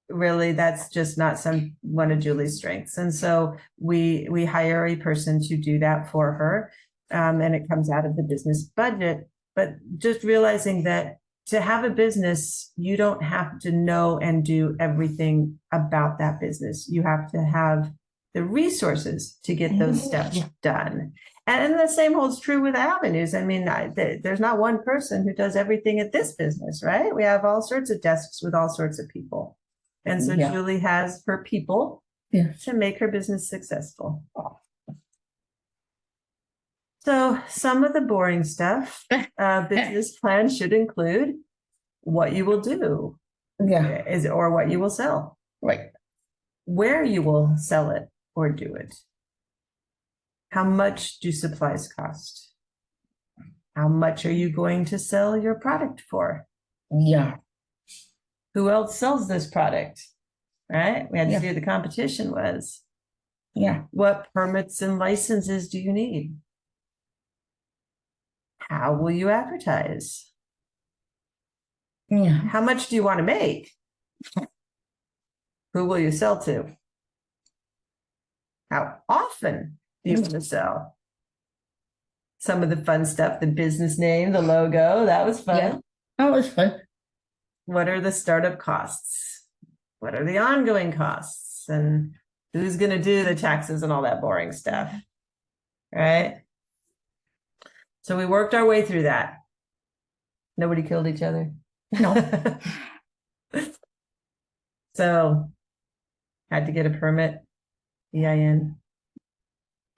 really, that's just not one of Julie's strengths. And so we hire a person to do that for her. And it comes out of the business budget, but just realizing that to have a business, you don't have to know and do everything about that business. You have to have the resources to get those steps done. And the same holds true with avenues. I mean, there's not one person who does everything at this business, right? We have all sorts of desks with all sorts of people. And so Yeah. Julie has her people to make her business successful. So some of the boring stuff, business plan should include what you will do Yeah. or what you will sell, Right. where you will sell it or do it. How much do supplies cost? How much are you going to sell your product for? Yeah. Who else sells this product? Right? We had to Yeah. see who the competition was. Yeah. What permits and licenses do you need? How will you advertise? Yeah. How much do you want to make? Who will you sell to? How often do you want to sell? Some of the fun stuff, the business name, the logo, that was fun. Yeah. That was fun. What are the startup costs? What are the ongoing costs? And who's going to do the taxes and all that boring stuff? Right? So we worked our way through that. Nobody killed each other. No. So had to get a permit, EIN.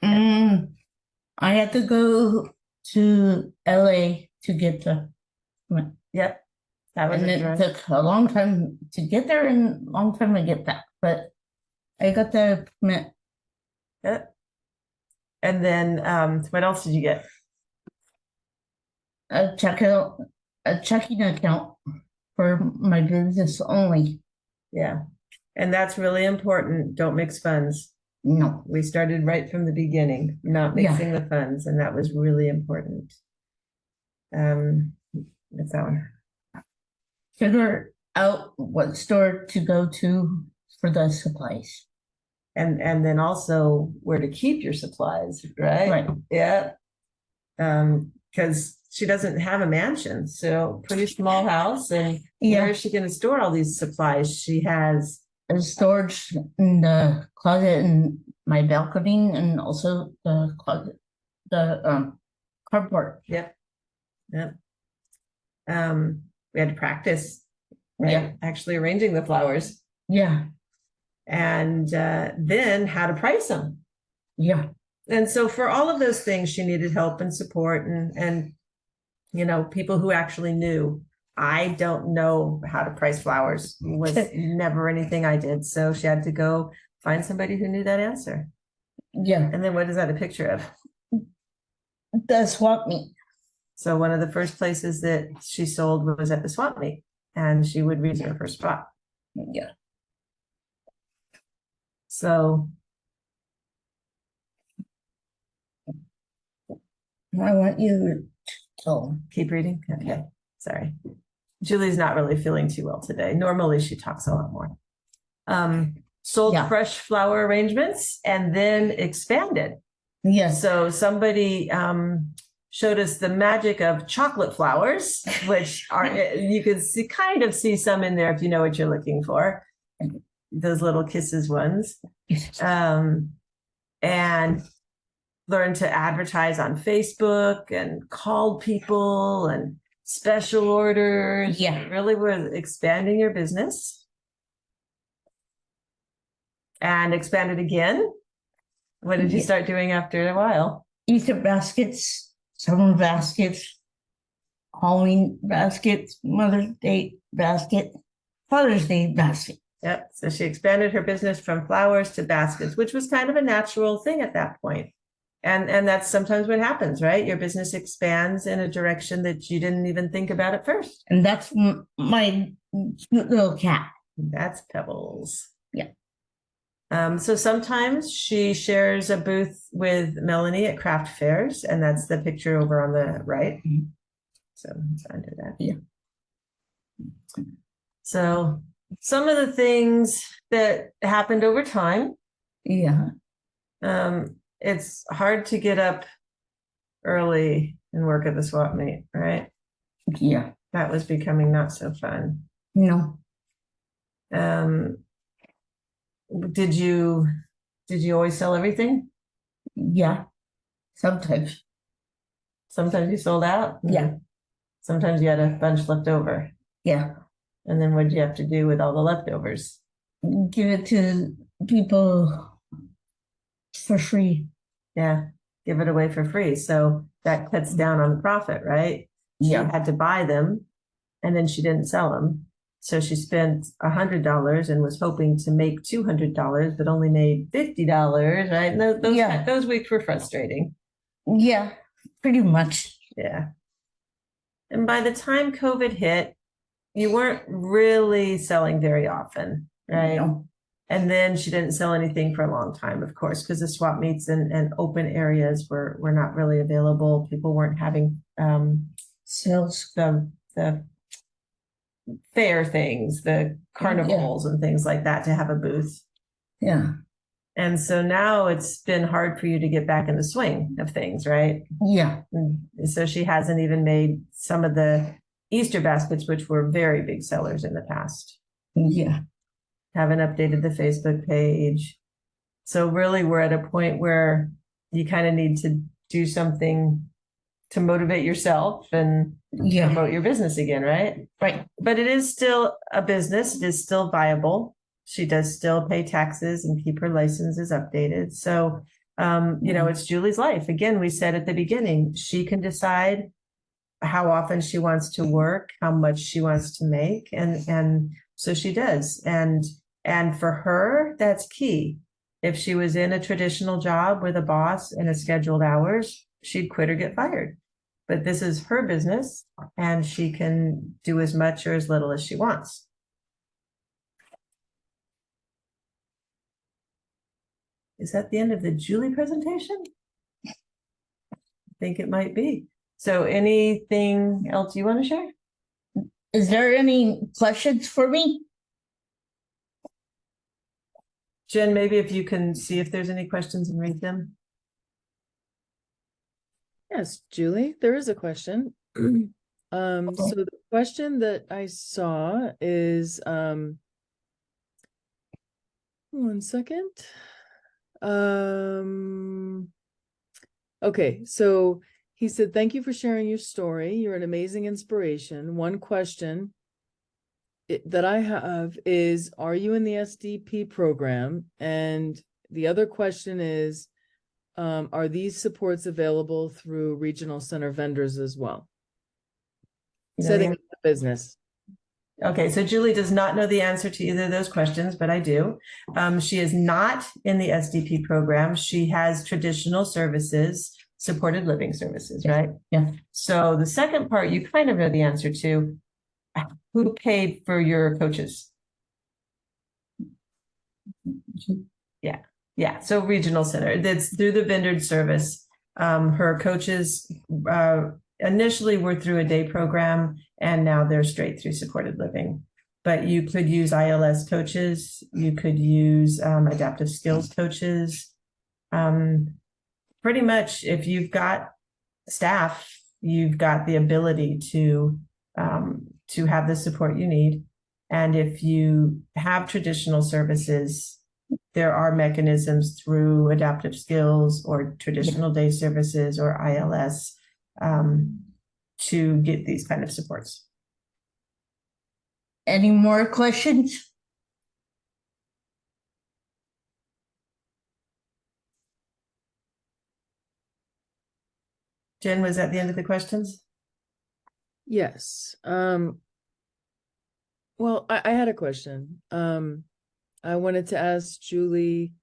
I had to go to LA to get the permit. Yep. That was And a it drive. took a long time to get there and a long time to get back. But I got the permit. Yep. And then what else did you get? A checking account for my business only. Yeah. And that's really important. Don't mix funds. No. We started right from the beginning, not Yeah. mixing the funds, and that was really important. That's that one. Figure out what store to go to for the supplies. And then also where to keep your supplies, right? Right. Yeah. Because she doesn't have a mansion, so pretty small house. And where Yeah. is she going to store all these supplies? She has A storage in the closet in my balcony and also the closet, the cardboard. Yep. Yep. We had to practice, right? Yeah. Actually arranging the flowers Yeah. and then how to price them. Yeah. And so for all of those things, she needed help and support and people who actually knew. I don't know how to price flowers. It was never anything I did. So she had to go find somebody who knew that answer. Yeah. And then what is that a picture of? The swap meet. So one of the first places that she sold was at the swap meet, and she would reserve her spot. Yeah. So I want you to tell. keep reading. Okay. Sorry. Julie's not really feeling too well today. Normally she talks a lot more. Sold Yeah. fresh flower arrangements and then expanded. Yes. So somebody showed us the magic of chocolate flowers, which are you can see some in there if you know what you're looking for. those little kisses ones. And learned to advertise on Facebook and called people and special orders. Yeah. Really were expanding your business. And expanded again. What did you Yeah. start doing after a while? Easter baskets, summer baskets, Halloween baskets, Mother's Day basket, Father's Day basket. Yep. So she expanded her business from flowers to baskets, which was kind of a natural thing at that point. And that's sometimes what happens, right? Your business expands in a direction that you didn't even think about at first. And that's my cute little cat. That's Pebbles. Yeah. So sometimes she shares a booth with Melanie at craft fairs, and that's the picture over on the right. Mhm. So it's under that. Yeah. So some of the things that happened over time, Yeah. it's hard to get up early and work at the swap meet, right? Yeah. That was becoming not so fun. No. Did you always sell everything? Yeah. Sometimes. Sometimes you sold out? Yeah. Sometimes you had a bunch left over. Yeah. And then what did you have to do with all the leftovers? Give it to people for free. Yeah, give it away for free. So that cuts down on the profit, right? She Yeah. had to buy them and then she didn't sell them. So she spent $100 and was hoping to make $200, but only made $50, right? And Yeah. those weeks were frustrating. Yeah. Pretty much. Yeah. And by the time COVID hit, you weren't really selling very often, right? No. And then she didn't sell anything for a long time, of course, because the swap meets and open areas were not really available. People weren't having Sales. the fair things, the carnivals and things like that to have a booth. Yeah. And so now it's been hard for you to get back in the swing of things, right? Yeah. And so she hasn't even made some of the Easter baskets, which were very big sellers in the past. Yeah. Haven't updated the Facebook page. So really we're at a point where you kind of need to do something to motivate yourself and Yeah. promote your business again, right? Right. But it is still a business. It is still viable. She does still pay taxes and keep her licenses updated. So, it's Julie's life. Again, we said at the beginning, she can decide how often she wants to work, how much she wants to make. And so she does. And for her, that's key. If she was in a traditional job with a boss and a scheduled hours, she'd quit or get fired. But this is her business and she can do as much or as little as she wants. Is that the end of the Julie presentation? I think it might be. So anything else you want to share? Is there any questions for me? Jen, maybe if you can see if there's any questions and read them. Yes, Julie, there is a question. So the question that I saw is, one second. Okay, so he said, thank you for sharing your story. You're an amazing inspiration. One question that I have is, are you in the SDP program? And the other question is, are these supports available through regional center vendors as well? Setting up the business. Okay, so Julie does not know the answer to either of those questions, but I do. She is not in the SDP program. She has traditional services, supported living services, right? Yeah. So the second part, you kind of know the answer to. Who paid for your coaches? Yeah, so regional center, that's through the vendor service. Her coaches initially were through a day program and now they're straight through supported living. But you could use ILS coaches, you could use adaptive skills coaches. Pretty much if you've got staff, you've got the ability to have the support you need. And if you have traditional services, there are mechanisms through adaptive skills or traditional day services or ILS to get these kind of supports. Any more questions? Jen, was that the end of the questions? Yes. Well, I had a question. I wanted to ask Julie,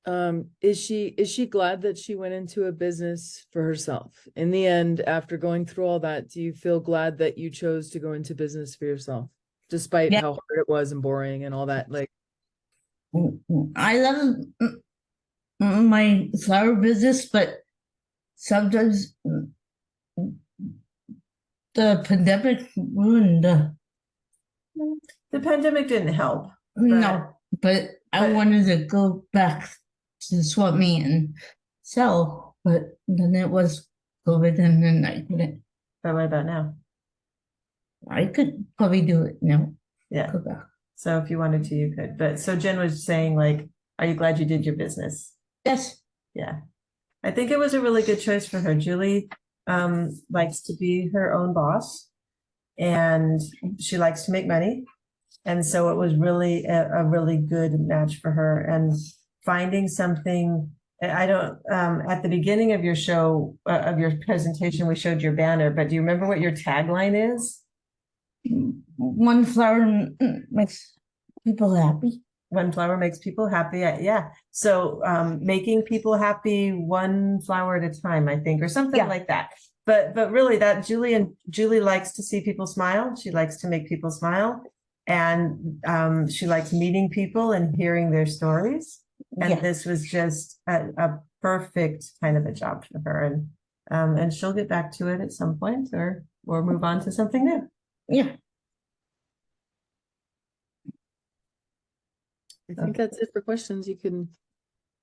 is she glad that she went into a business for herself? In the end, after going through all that, do you feel glad that you chose to go into business for yourself, despite Yeah. how hard it was and boring and all that? Like, I love my flower business, but sometimes the pandemic ruined The pandemic didn't help. no, but I but- wanted to go back to swap meet and sell, but then it was COVID and then I couldn't. But what about now? I could probably do it now. Yeah. Go back. So if you wanted to, you could. But so Jen was saying, like, are you glad you did your business? Yes. Yeah. I think it was a really good choice for her. Julie likes to be her own boss and she likes to make money. And so it was really a really good match for her. And finding something, I don't, at the beginning of your show, of your presentation, we showed your banner, but do you remember what your tagline is? One flower makes people happy. One flower makes people happy. Yeah. So making people happy one flower at a time, I think, or something Yeah. like that. But really that Julie likes to see people smile. She likes to make people smile. And she likes meeting people and hearing their stories. And Yeah. this was just a perfect kind of a job for her. And she'll get back to it at some point or move on to something new. Yeah. I think that's it for questions. You can.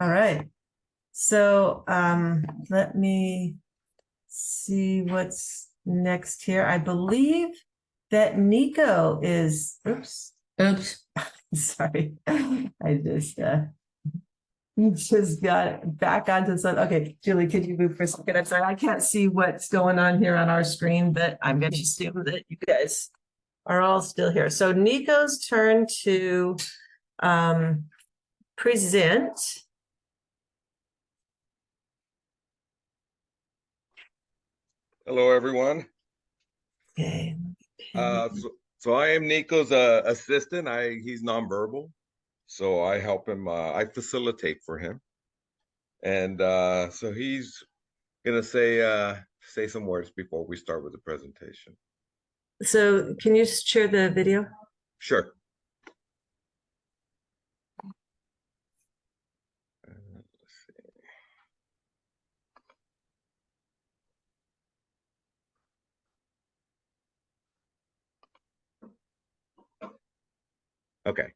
All right. So let me see what's next here. I believe that Nico is, oops, sorry. I just got back onto some, okay, Julie, could you move for a second? I'm sorry, I can't see what's going on here on our screen, but I'm going to assume that you guys are all still here. So Nico's turn to present. Hello, everyone. Okay. So I am Nico's assistant. He's nonverbal, so I help him. I facilitate for him, and so he's gonna say some words before we start with the presentation. So can you share the video? Sure. Let's see. Okay.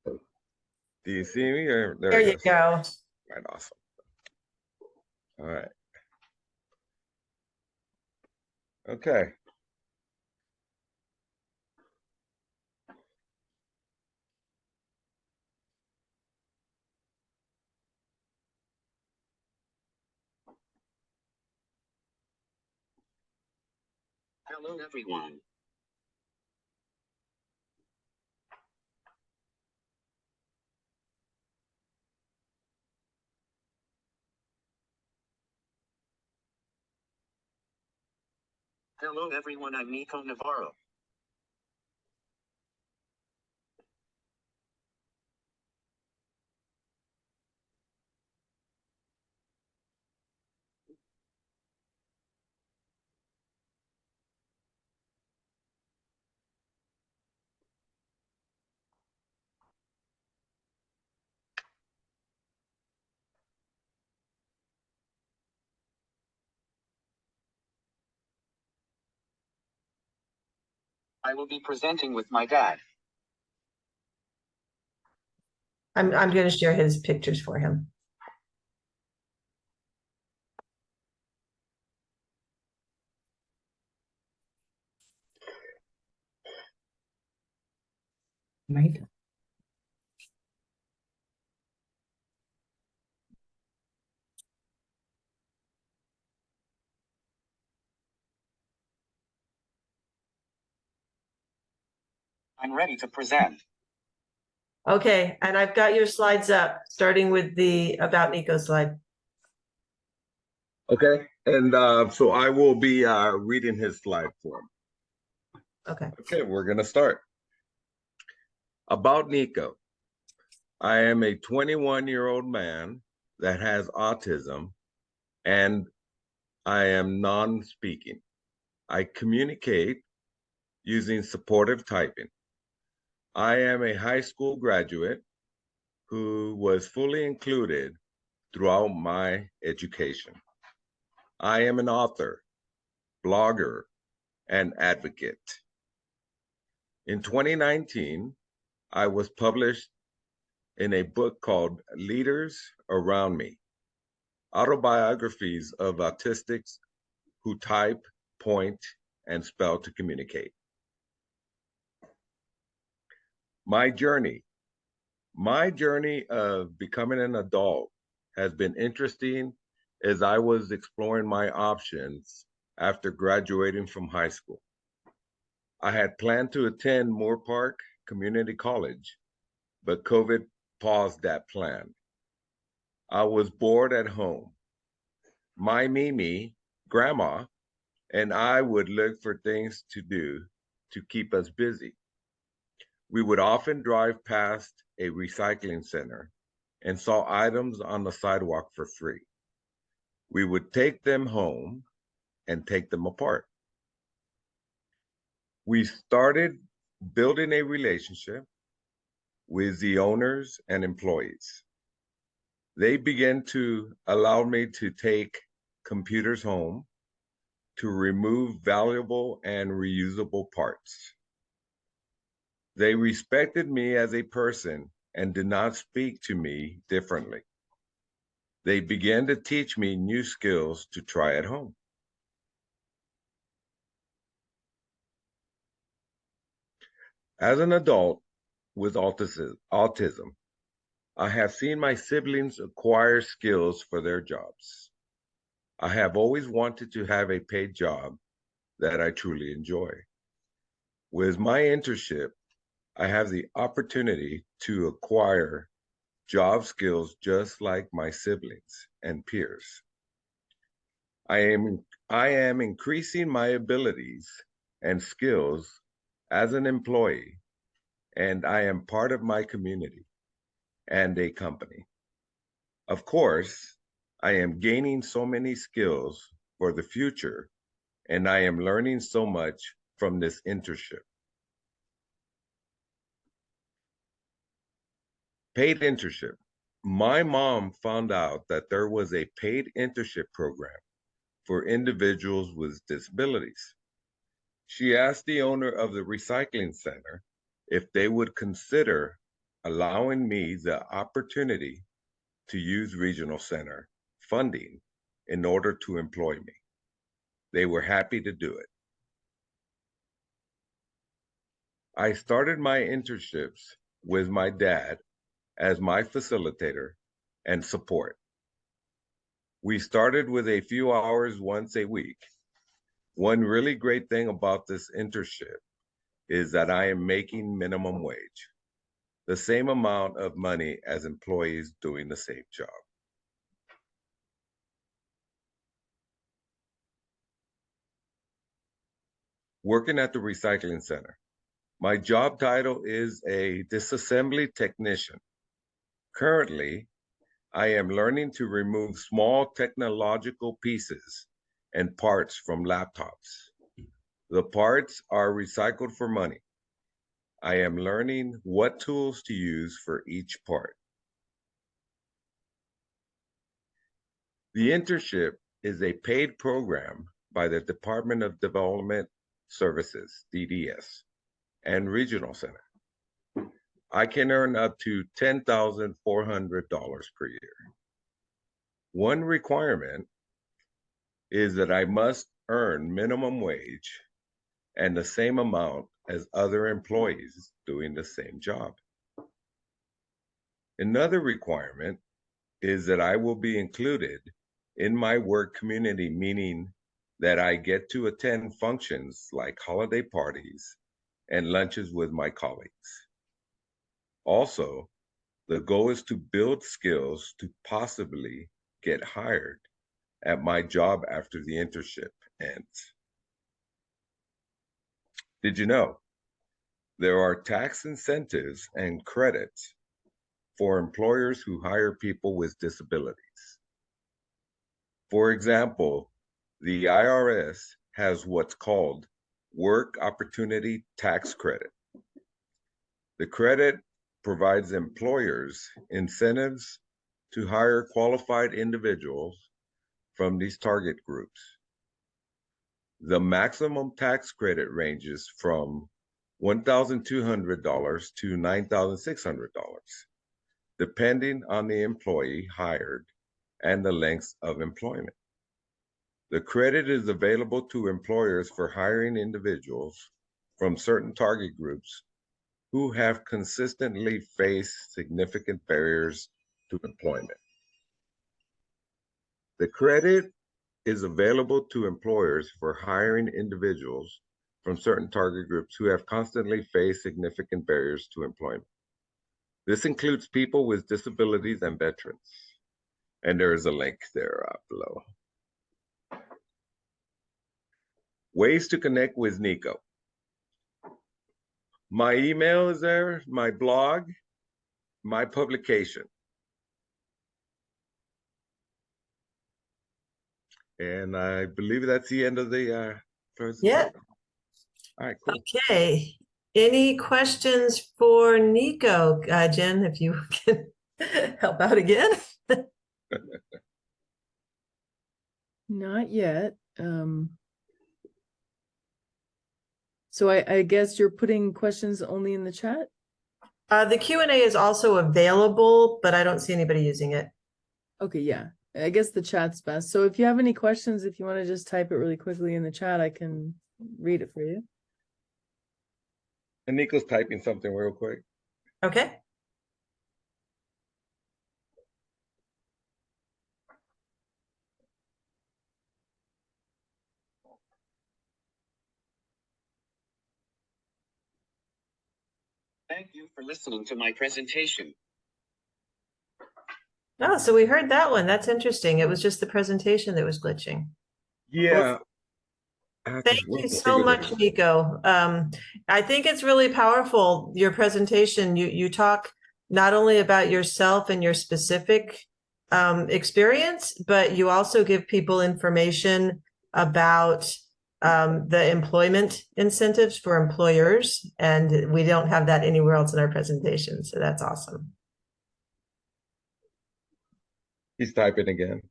Do you see me? Or There you goes. go. Right, awesome. All right. Okay. Hello everyone. Hello everyone, I'm Nico Navarro. I will be presenting with my dad. I'm going to share his pictures for him. Right. I'm ready to present. Okay, and I've got your slides up, starting with the About Nico slide. Okay, and so I will be reading his slide for him. Okay. Okay, we're gonna start. About Nico. I am a 21-year-old man that has autism, and I am non-speaking. I communicate using supportive typing. I am a high school graduate who was fully included throughout my education. I am an author, blogger, and advocate. In 2019, I was published in a book called Leaders Around Me, Autobiographies of Autistics Who Type, Point, and Spell to Communicate. My journey of becoming an adult has been interesting as I was exploring my options after graduating from high school. I had planned to attend Moore Park Community College, but COVID paused that plan. I was bored at home. My Mimi, grandma, and I would look for things to do to keep us busy. We would often drive past a recycling center and saw items on the sidewalk for free. We would take them home and take them apart. We started building a relationship with the owners and employees. They began to allow me to take computers home to remove valuable and reusable parts. They respected me as a person and did not speak to me differently. They began to teach me new skills to try at home. As an adult with autism, I have seen my siblings acquire skills for their jobs. I have always wanted to have a paid job that I truly enjoy. With my internship, I have the opportunity to acquire job skills just like my siblings and peers. I am increasing my abilities and skills as an employee, and I am part of my community and a company. Of course, I am gaining so many skills for the future, and I am learning so much from this internship. Paid internship. My mom found out that there was a paid internship program for individuals with disabilities. She asked the owner of the recycling center if they would consider allowing me the opportunity to use regional center funding in order to employ me. They were happy to do it. I started my internships with my dad as my facilitator and support. We started with a few hours once a week. One really great thing about this internship is that I am making minimum wage, the same amount of money as employees doing the same job. Working at the recycling center. My job title is a disassembly technician. Currently, I am learning to remove small technological pieces and parts from laptops. The parts are recycled for money. I am learning what tools to use for each part. The internship is a paid program by the Department of Development Services, DDS, and Regional Center. I can earn up to $10,400 per year. One requirement is that I must earn minimum wage and the same amount as other employees doing the same job. Another requirement is that I will be included in my work community, meaning that I get to attend functions like holiday parties and lunches with my colleagues. Also, the goal is to build skills to possibly get hired at my job after the internship ends. Did you know there are tax incentives and credits for employers who hire people with disabilities? For example, the IRS has what's called Work Opportunity Tax Credit. The credit provides employers incentives to hire qualified individuals from these target groups. The maximum tax credit ranges from $1,200 to $9,600, depending on the employee hired and the length of employment. The credit is available to employers for hiring individuals from certain target groups who have consistently faced significant barriers to employment. The credit is available to employers for hiring individuals from certain target groups who have constantly faced significant barriers to employment. This includes people with disabilities and veterans. And there is a link there below. Ways to connect with Nico. My email is there, my blog, my publication. And I believe that's the end of the presentation. Yeah. All right, cool. Okay. Any questions for Nico? Jen, if you can help out again. Not yet. So I guess you're putting questions only in the chat? The Q&A is also available, but I don't see anybody using it. Okay, yeah. I guess the chat's best. So if you have any questions, if you want to just type it really quickly in the chat, I can read it for you. And Nico's typing something real quick. Okay. Thank you for listening to my presentation. Oh, so we heard that one. That's interesting. It was just the presentation that was glitching. Yeah. Thank you so much, Nico. I think it's really powerful, your presentation. You talk not only about yourself and your specific experience, but you also give people information about the employment incentives for employers. And we don't have that anywhere else in our presentation. So that's awesome. He's typing again.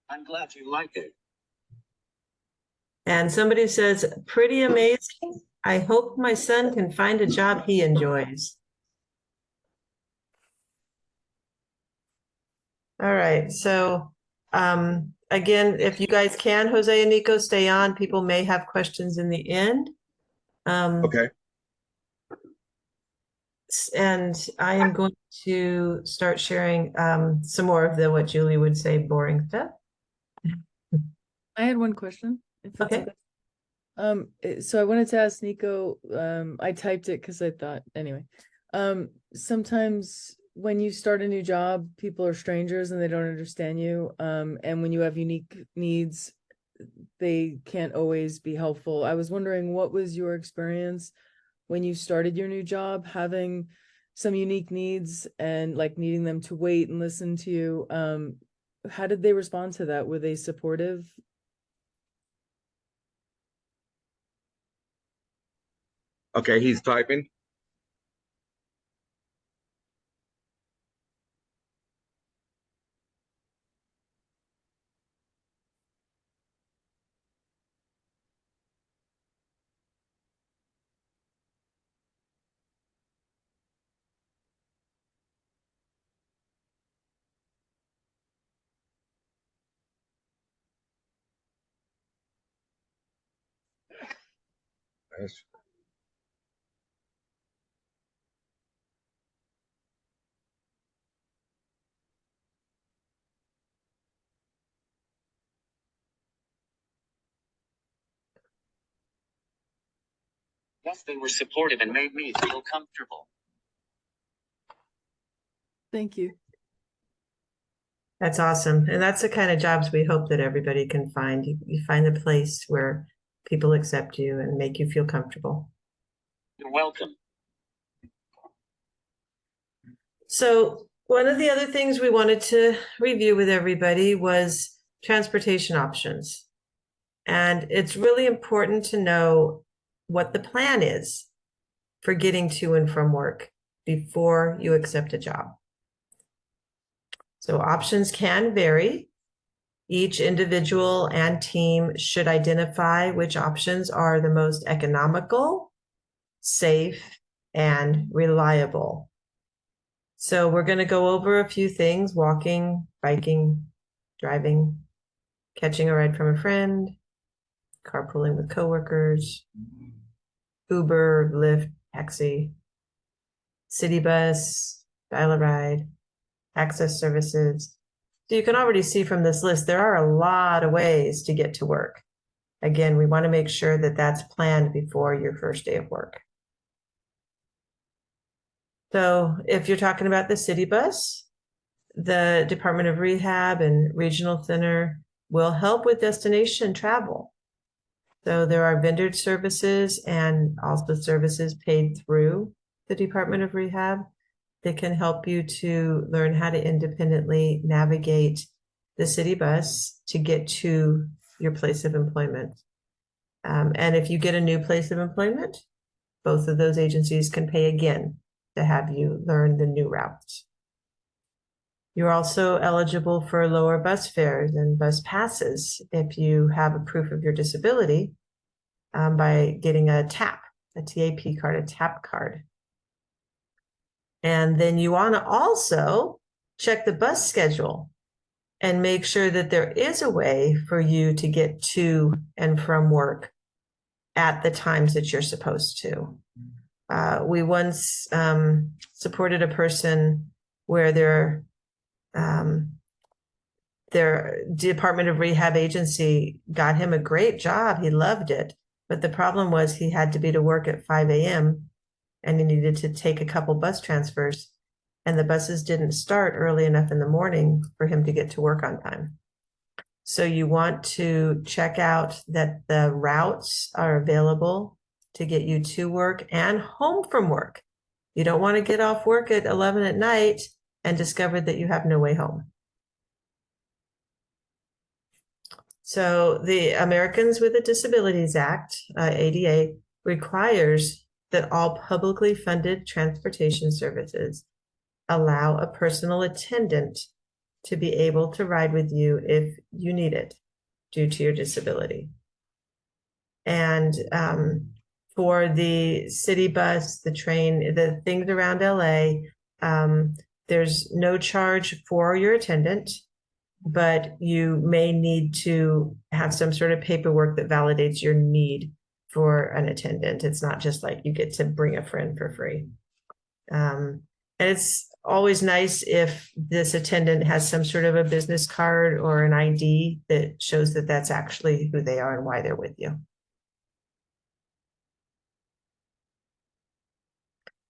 I'm glad you like it. And somebody says, pretty amazing. I hope my son can find a job he enjoys. All right. So again, if you guys can, Jose and Nico, stay on. People may have questions in the end. Okay. And I am going to start sharing some more of the what Julie would say boring stuff. I had one question, if that's Okay. okay. So I wanted to ask Nico, I typed it because I thought, anyway, sometimes when you start a new job, people are strangers and they don't understand you. And when you have unique needs, they can't always be helpful. I was wondering, what was your experience when you started your new job, having some unique needs and like needing them to wait and listen to you? How did they respond to that? Were they supportive? Okay, he's typing. Yes. Yes, they were supportive and made me feel comfortable. Thank you. That's awesome. And that's the kind of jobs we hope that everybody can find. You find the place where people accept you and make you feel comfortable. You're welcome. So one of the other things we wanted to review with everybody was transportation options. And it's really important to know what the plan is for getting to and from work before you accept a job. So options can vary. Each individual and team should identify which options are the most economical, safe, and reliable. So we're going to go over a few things: walking, biking, driving, catching a ride from a friend, carpooling with coworkers, Uber, Lyft, taxi, city bus, dial-a-ride, access services. So you can already see from this list, there are a lot of ways to get to work. Again, we want to make sure that that's planned before your first day of work. So if you're talking about the city bus, the Department of Rehab and Regional Center will help with destination travel. So there are vendor services and also services paid through the Department of Rehab that can help you to learn how to independently navigate the city bus to get to your place of employment. And if you get a new place of employment, both of those agencies can pay again to have you learn the new routes. You're also eligible for lower bus fares and bus passes if you have a proof of your disability by getting a TAP card, a TAP card. And then you want to also check the bus schedule and make sure that there is a way for you to get to and from work at the times that you're supposed to. We once supported a person where their Department of Rehab agency got him a great job. He loved it. But the problem was he had to be to work at 5 a.m. and he needed to take a couple bus transfers. And the buses didn't start early enough in the morning for him to get to work on time. So you want to check out that the routes are available to get you to work and home from work. You don't want to get off work at 11 at night and discover that you have no way home. So the Americans with Disabilities Act, ADA, requires that all publicly funded transportation services allow a personal attendant to be able to ride with you if you need it due to your disability. And for the city bus, the train, the things around LA, there's no charge for your attendant, but you may need to have some sort of paperwork that validates your need for an attendant. It's not just like you get to bring a friend for free. And it's always nice if this attendant has some sort of a business card or an ID that shows that that's actually who they are and why they're with you.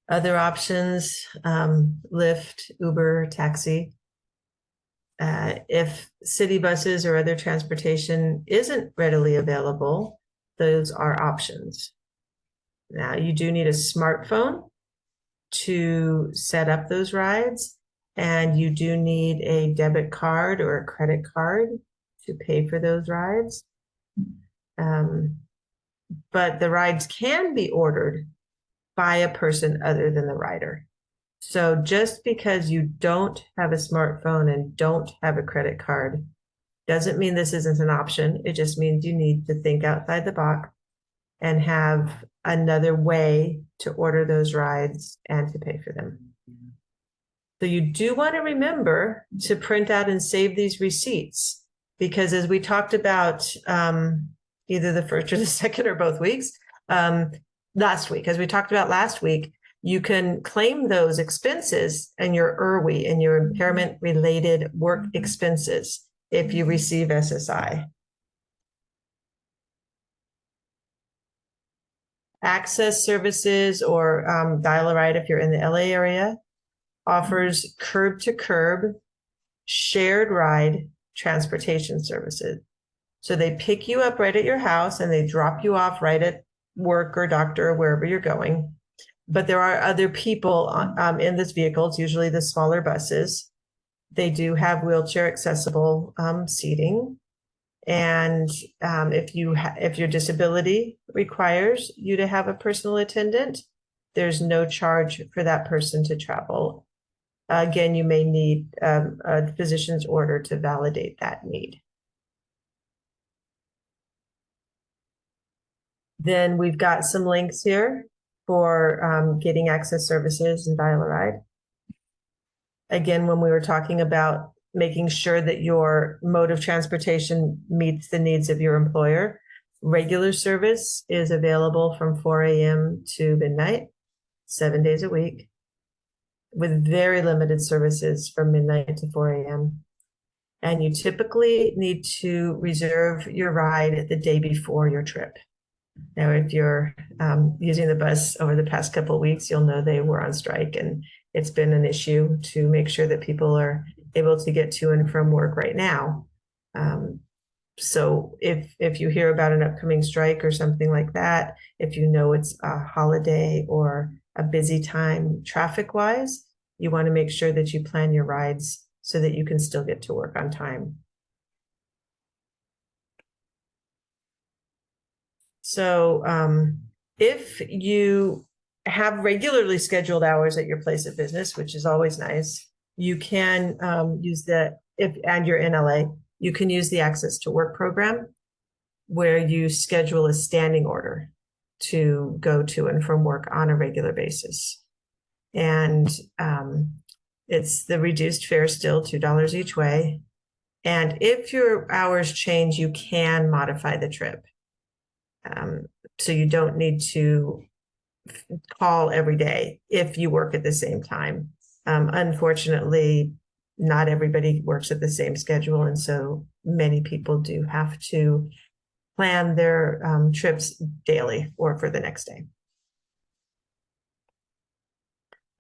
Other options, Lyft, Uber, taxi. If city buses or other transportation isn't readily available, those are options. Now, you do need a smartphone to set up those rides, and you do need a debit card or a credit card to pay for those rides. But the rides can be ordered by a person other than the rider. So just because you don't have a smartphone and don't have a credit card doesn't mean this isn't an option. It just means you need to think outside the box and have another way to order those rides and to pay for them. So you do want to remember to print out and save these receipts, because as we talked about either the first or the second or both weeks, last week, as we talked about last week, you can claim those expenses and your IRWE and your impairment related work expenses if you receive SSI. Access Services or Dial-A-Ride, if you're in the LA area, offers curb to curb shared ride transportation services. So they pick you up right at your house and they drop you off right at work or doctor or wherever you're going. But there are other people in this vehicle. It's usually the smaller buses. They do have wheelchair accessible seating. And if your disability requires you to have a personal attendant, there's no charge for that person to travel. Again, you may need a physician's order to validate that need. Then we've got some links here for getting access services and Dial-A-Ride. Again, when we were talking about making sure that your mode of transportation meets the needs of your employer, regular service is available from 4 a.m. to midnight, 7 days a week, with very limited services from midnight to 4 a.m. And you typically need to reserve your ride the day before your trip. Now, if you're using the bus over the past couple of weeks, you'll know they were on strike, and it's been an issue to make sure that people are able to get to and from work right now. So if you hear about an upcoming strike or something like that, if you know it's a holiday or a busy time traffic-wise, you want to make sure that you plan your rides so that you can still get to work on time. So if you have regularly scheduled hours at your place of business, which is always nice, you can use and you're in LA, you can use the Access to Work program where you schedule a standing order to go to and from work on a regular basis. And it's the reduced fare still, $2 each way. And if your hours change, you can modify the trip. So you don't need to call every day if you work at the same time. Unfortunately, not everybody works at the same schedule, and so many people do have to plan their trips daily or for the next day.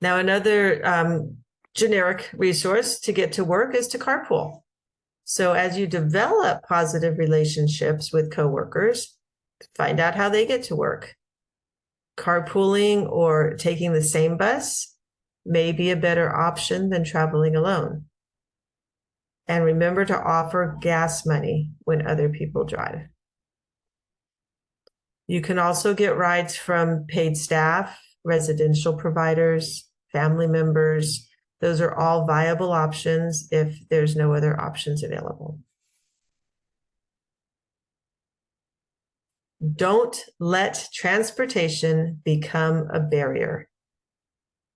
Now, another generic resource to get to work is to carpool. So as you develop positive relationships with coworkers, find out how they get to work. Carpooling or taking the same bus may be a better option than traveling alone. And remember to offer gas money when other people drive. You can also get rides from paid staff, residential providers, family members. Those are all viable options if there's no other options available. Don't let transportation become a barrier.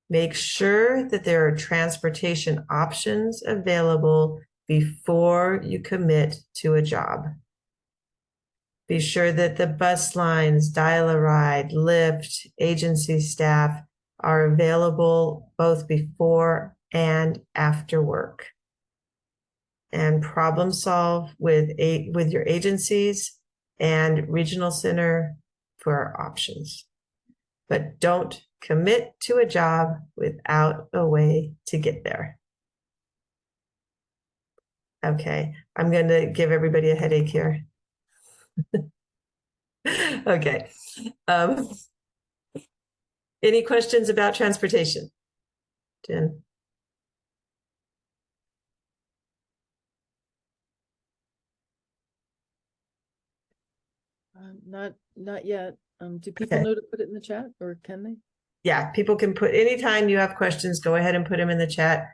Make sure that there are transportation options available before you commit to a job. Be sure that the bus lines, Dial-A-Ride, Lyft, agency staff are available both before and after work. And problem solve with your agencies and regional center for options. But don't commit to a job without a way to get there. Okay, I'm going to give everybody a headache here. Okay. Any questions about transportation? Jen? Not yet. Do people Okay. know to put it in the chat, or can they? Yeah, people can put, anytime you have questions, go ahead and put them in the chat.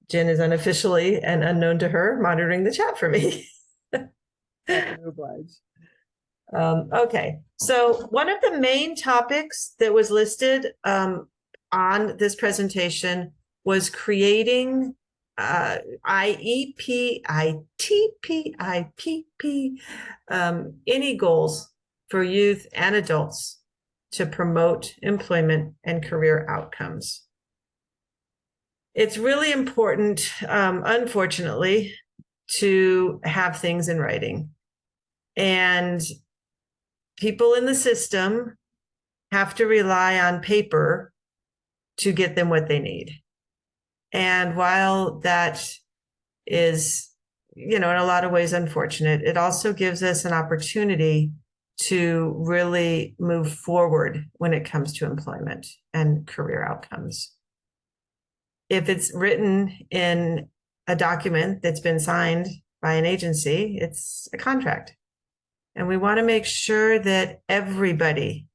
Jen is unofficially and unknown to her monitoring the chat for me. Happy to oblige. Okay, so one of the main topics that was listed on this presentation was creating IEP, ITP, IPP, any goals for youth and adults to promote employment and career outcomes. It's really important, unfortunately, to have things in writing. And people in the system have to rely on paper to get them what they need. And while that is, in a lot of ways unfortunate, it also gives us an opportunity to really move forward when it comes to employment and career outcomes. If it's written in a document that's been signed by an agency, it's a contract. And we want to make sure that everybody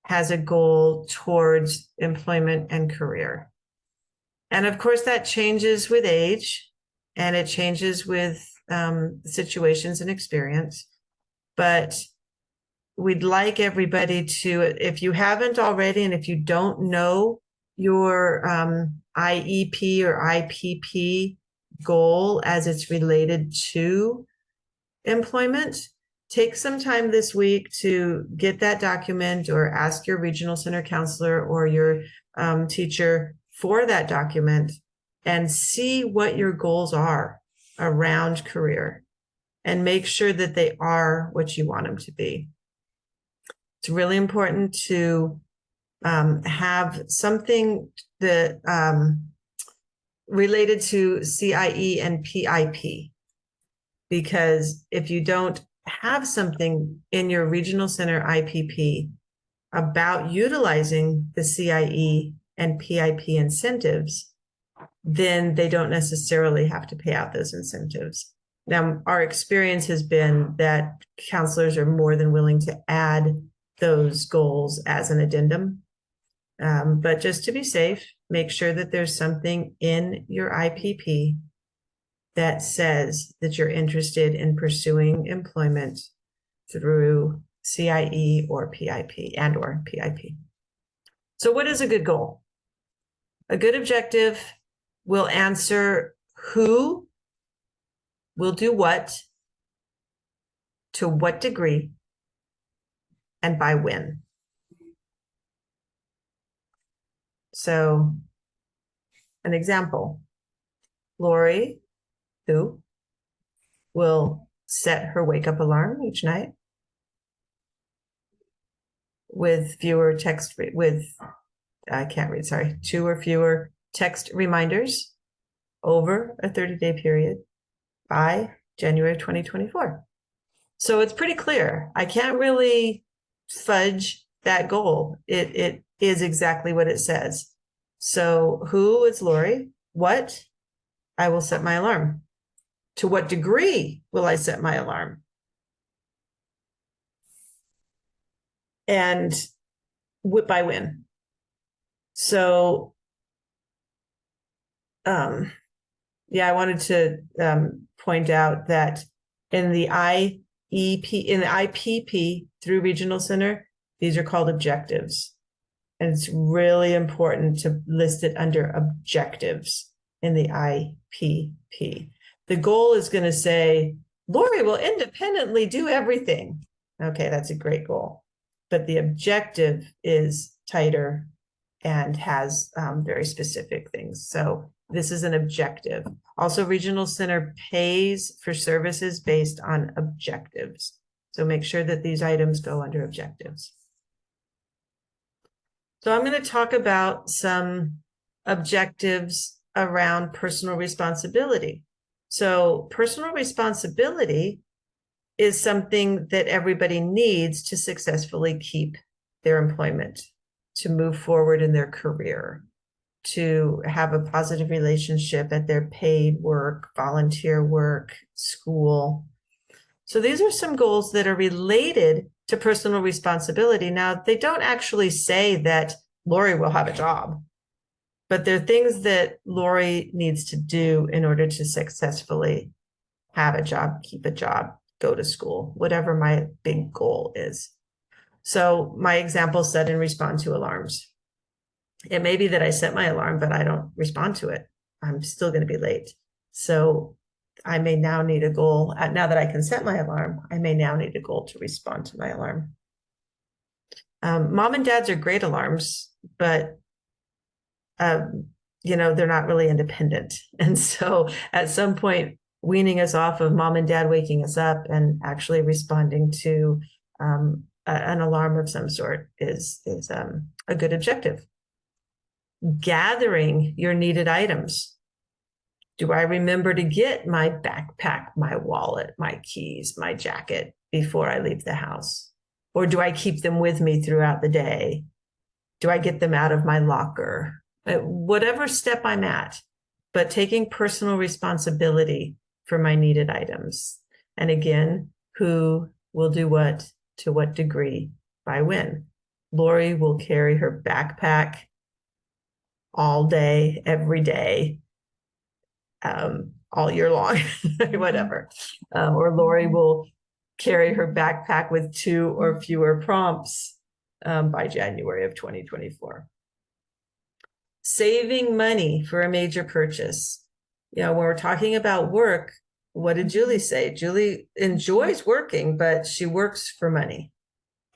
has a goal towards employment and career. And of course, that changes with age and it changes with situations and experience. But we'd like everybody to, if you haven't already, and if you don't know your IEP or IPP goal as it's related to employment, take some time this week to get that document or ask your regional center counselor or your teacher for that document and see what your goals are around career and make sure that they are what you want them to be. It's really important to have something that related to CIE and PIP, because if you don't have something in your regional center IPP about utilizing the CIE and PIP incentives, then they don't necessarily have to pay out those incentives. Now, our experience has been that counselors are more than willing to add those goals as an addendum. But just to be safe, make sure that there's something in your IPP that says that you're interested in pursuing employment through CIE or PIP or PIP. So what is a good goal? A good objective will answer who will do what, to what degree, and by when. So an example, Lori, who will set her wake-up alarm each night with fewer text, I can't read, sorry, 2 or fewer text reminders over a 30-day period by January 2024. So it's pretty clear. I can't really fudge that goal. It is exactly what it says. So who is Lori? What? I will set my alarm. To what degree will I set my alarm? And by when? So, yeah, I wanted to point out that in the IPP through Regional Center, these are called objectives. And it's really important to list it under objectives in the IPP. The goal is going to say, Lori will independently do everything. Okay, that's a great goal. But the objective is tighter and has very specific things. So this is an objective. Also, Regional Center pays for services based on objectives. So make sure that these items go under objectives. So I'm going to talk about some objectives around personal responsibility. So personal responsibility is something that everybody needs to successfully keep their employment, to move forward in their career, to have a positive relationship at their paid work, volunteer work, school. So these are some goals that are related to personal responsibility. Now, they don't actually say that Lori will have a job, but they're things that Lori needs to do in order to successfully have a job, keep a job, go to school, whatever my big goal is. So my example set and respond to alarms. It may be that I set my alarm, but I don't respond to it. I'm still going to be late. So I may now need a goal. Now that I can set my alarm, I may now need a goal to respond to my alarm. Mom and dads are great alarms, but they're not really independent. And so at some point, weaning us off of mom and dad waking us up and actually responding to an alarm of some sort is a good objective. Gathering your needed items. Do I remember to get my backpack, my wallet, my keys, my jacket before I leave the house? Or do I keep them with me throughout the day? Do I get them out of my locker? Whatever step I'm at, but taking personal responsibility for my needed items. And again, who will do what, to what degree, by when? Lori will carry her backpack all day, every day, all year long, whatever. Or Lori will carry her backpack with 2 or fewer prompts by January of 2024. Saving money for a major purchase. When we're talking about work, what did Julie say? Julie enjoys working, but she works for money.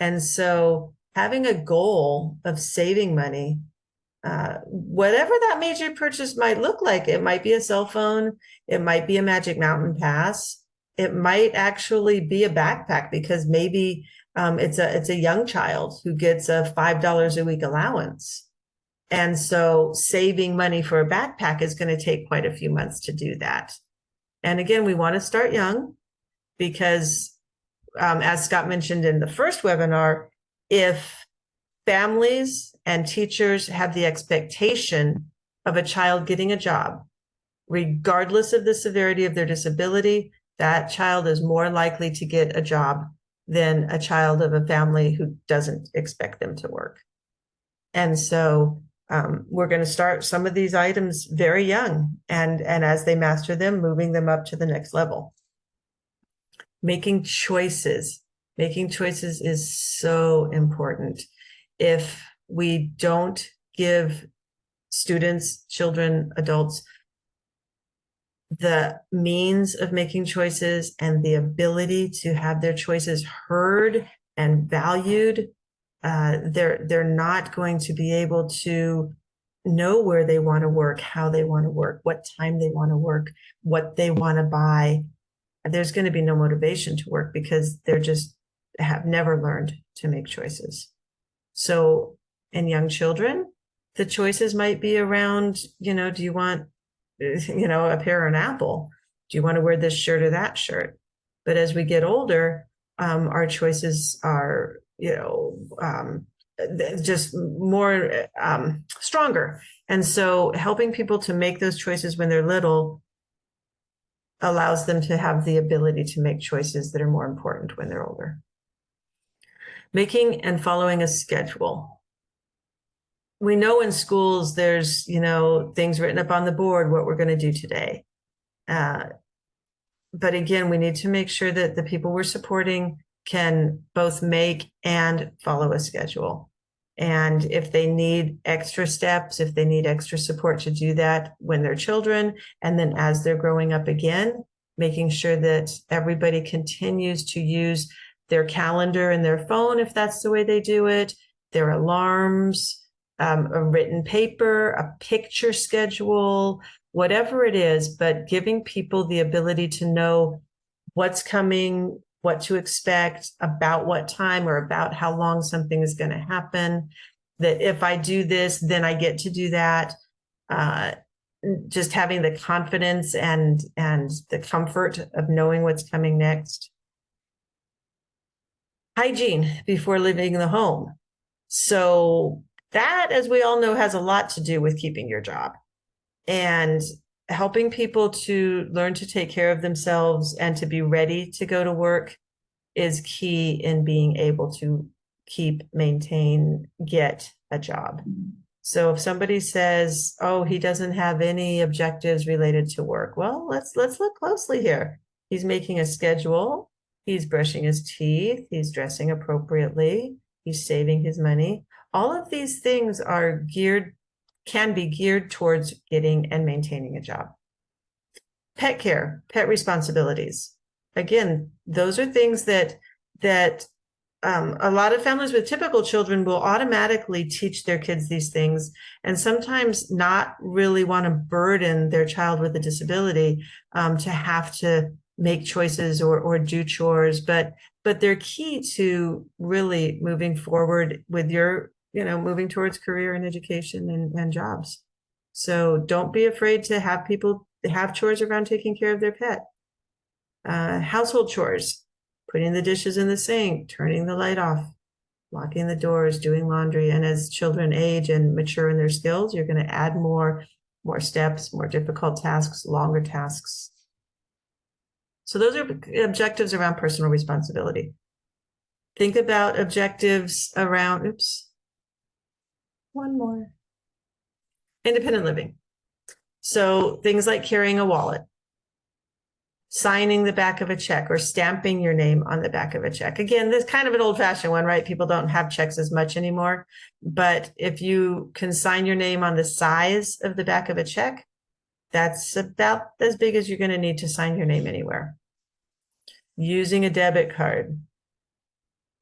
And so having a goal of saving money, whatever that major purchase might look like, it might be a cell phone, it might be a Magic Mountain Pass, it might actually be a backpack because maybe it's a young child who gets a $5 a week allowance. And so saving money for a backpack is going to take quite a few months to do that. And again, we want to start young because, as Scott mentioned in the first webinar, if families and teachers have the expectation of a child getting a job, regardless of the severity of their disability, that child is more likely to get a job than a child of a family who doesn't expect them to work. And so we're going to start some of these items very young, and as they master them, moving them up to the next level. Making choices. Making choices is so important. If we don't give students, children, adults the means of making choices and the ability to have their choices heard and valued, they're not going to be able to know where they want to work, how they want to work, what time they want to work, what they want to buy. There's going to be no motivation to work because they're just have never learned to make choices. So in young children, the choices might be around, do you want, a pear or an apple? Do you want to wear this shirt or that shirt? But as we get older, our choices are, just more stronger. And so helping people to make those choices when they're little allows them to have the ability to make choices that are more important when they're older. Making and following a schedule. We know in schools there's, things written up on the board, what we're going to do today. But again, we need to make sure that the people we're supporting can both make and follow a schedule. And if they need extra steps, if they need extra support to do that when they're children, and then as they're growing up again, making sure that everybody continues to use their calendar and their phone, if that's the way they do it, their alarms, a written paper, a picture schedule, whatever it is, but giving people the ability to know what's coming, what to expect, about what time, or about how long something is going to happen, that if I do this, then I get to do that. Just having the confidence and the comfort of knowing what's coming next. Hygiene before leaving the home. So that, as we all know, has a lot to do with keeping your job and helping people to learn to take care of themselves and to be ready to go to work is key in being able to keep, maintain, get a job. So if somebody says, oh, he doesn't have any objectives related to work, well, let's look closely here. He's making a schedule. He's brushing his teeth. He's dressing appropriately. He's saving his money. All of these things can be geared towards getting and maintaining a job. Pet care, pet responsibilities. Again, those are things that a lot of families with typical children will automatically teach their kids these things and sometimes not really want to burden their child with a disability to have to make choices or do chores, but they're key to really moving forward with your, moving towards career and education and jobs. So don't be afraid to have people have chores around taking care of their pet. Household chores, putting the dishes in the sink, turning the light off, locking the doors, doing laundry. And as children age and mature in their skills, you're going to add more steps, more difficult tasks, longer tasks. So those are objectives around personal responsibility. Think about objectives around, one more. Independent living. So things like carrying a wallet, signing the back of a check, or stamping your name on the back of a check. Again, this is kind of an old-fashioned one, right? People don't have checks as much anymore. But if you can sign your name on the size of the back of a check, that's about as big as you're going to need to sign your name anywhere. Using a debit card.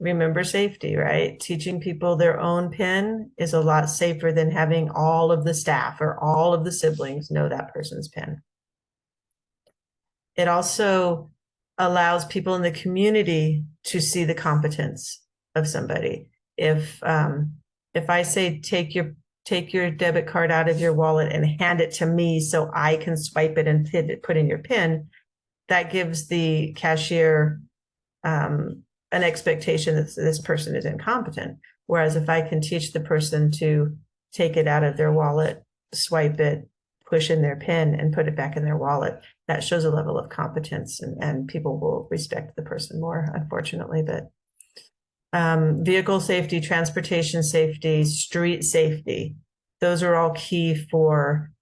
Remember safety, right? Teaching people their own PIN is a lot safer than having all of the staff or all of the siblings know that person's PIN. It also allows people in the community to see the competence of somebody. If I say take your debit card out of your wallet and hand it to me so I can swipe it and put in your PIN, that gives the cashier an expectation that this person is incompetent. Whereas if I can teach the person to take it out of their wallet, swipe it, push in their PIN and put it back in their wallet, that shows a level of competence and people will respect the person more, unfortunately. But vehicle safety, transportation safety, street safety, those are all key for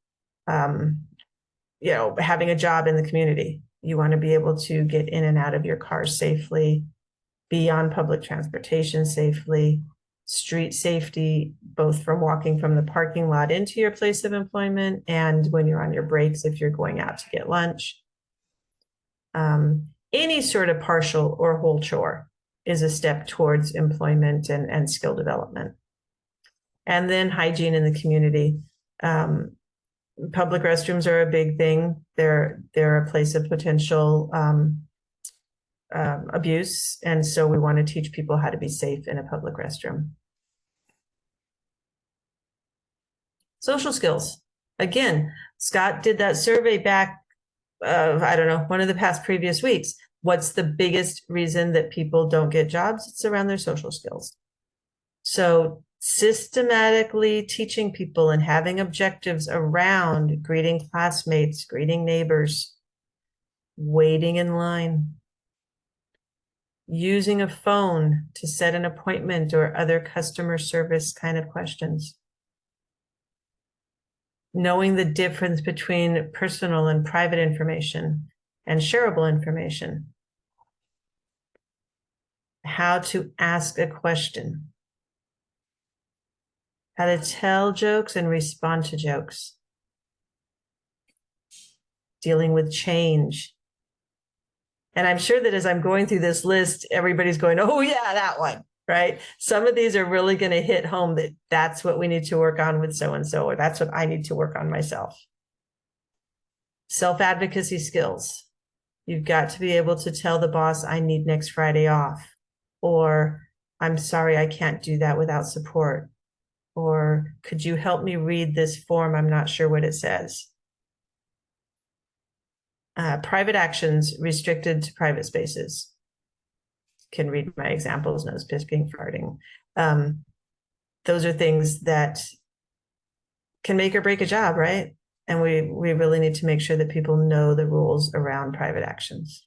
having a job in the community. You want to be able to get in and out of your car safely, be on public transportation safely, street safety, both from walking from the parking lot into your place of employment and when you're on your breaks if you're going out to get lunch. Any sort of partial or whole chore is a step towards employment and skill development. And then hygiene in the community. Public restrooms are a big thing. They're a place of potential abuse. And so we want to teach people how to be safe in a public restroom. Social skills. Again, Scott did that survey back, I don't know, one of the past previous weeks. What's the biggest reason that people don't get jobs? It's around their social skills. So systematically teaching people and having objectives around greeting classmates, greeting neighbors, waiting in line, using a phone to set an appointment or other customer service kind of questions. Knowing the difference between personal and private information and shareable information. How to ask a question. How to tell jokes and respond to jokes. Dealing with change. And I'm sure that as I'm going through this list, everybody's going, oh yeah, that one, right? Some of these are really going to hit home that that's what we need to work on with so-and-so, or that's what I need to work on myself. Self-advocacy skills. You've got to be able to tell the boss, I need next Friday off, or I'm sorry, I can't do that without support. Or could you help me read this form? I'm not sure what it says. Private actions restricted to private spaces. Can read my examples, nose picking, farting. Those are things that can make or break a job, right? And we really need to make sure that people know the rules around private actions.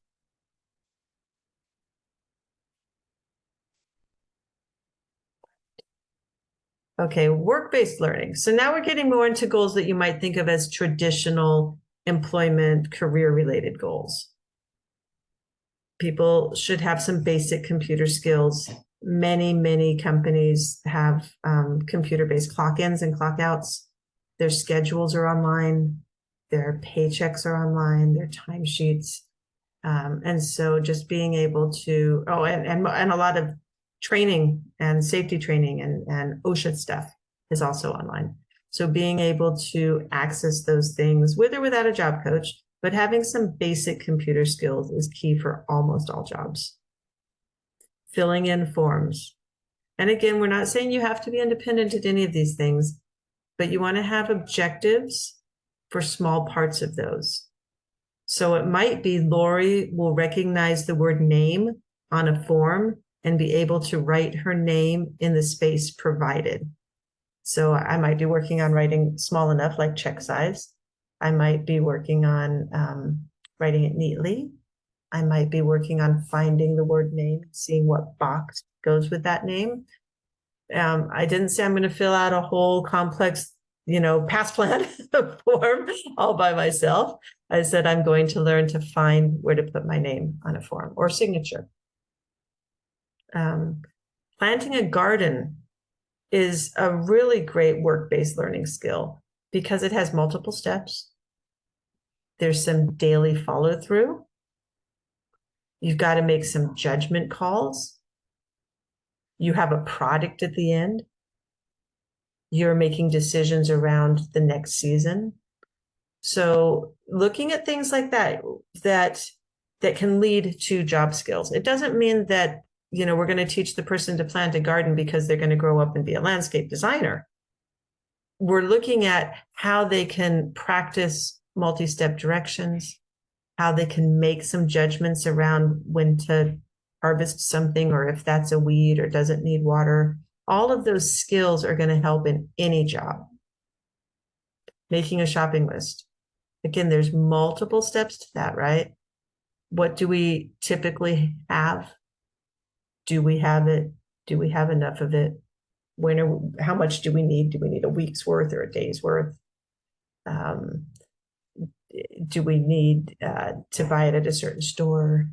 Okay, work-based learning. So now we're getting more into goals that you might think of as traditional employment, career-related goals. People should have some basic computer skills. Many companies have computer-based clock-ins and clock-outs. Their schedules are online. Their paychecks are online. Their timesheets. And so just being able to, and a lot of training and safety training and OSHA stuff is also online. So being able to access those things with or without a job coach, but having some basic computer skills is key for almost all jobs. Filling in forms. And again, we're not saying you have to be independent at any of these things, but you want to have objectives for small parts of those. So it might be Lori will recognize the word name on a form and be able to write her name in the space provided. So I might be working on writing small enough, like check size. I might be working on writing it neatly. I might be working on finding the word name, seeing what box goes with that name. I didn't say I'm going to fill out a whole complex, pass plan form all by myself. I said I'm going to learn to find where to put my name on a form or signature. Planting a garden is a really great work-based learning skill because it has multiple steps. There's some daily follow-through. You've got to make some judgment calls. You have a product at the end. You're making decisions around the next season. So looking at things like that can lead to job skills. It doesn't mean that, we're going to teach the person to plant a garden because they're going to grow up and be a landscape designer. We're looking at how they can practice multi-step directions, how they can make some judgments around when to harvest something or if that's a weed or doesn't need water. All of those skills are going to help in any job. Making a shopping list. Again, there's multiple steps to that, right? What do we typically have? Do we have it? Do we have enough of it? How much do we need? Do we need a week's worth or a day's worth? Do we need to buy it at a certain store?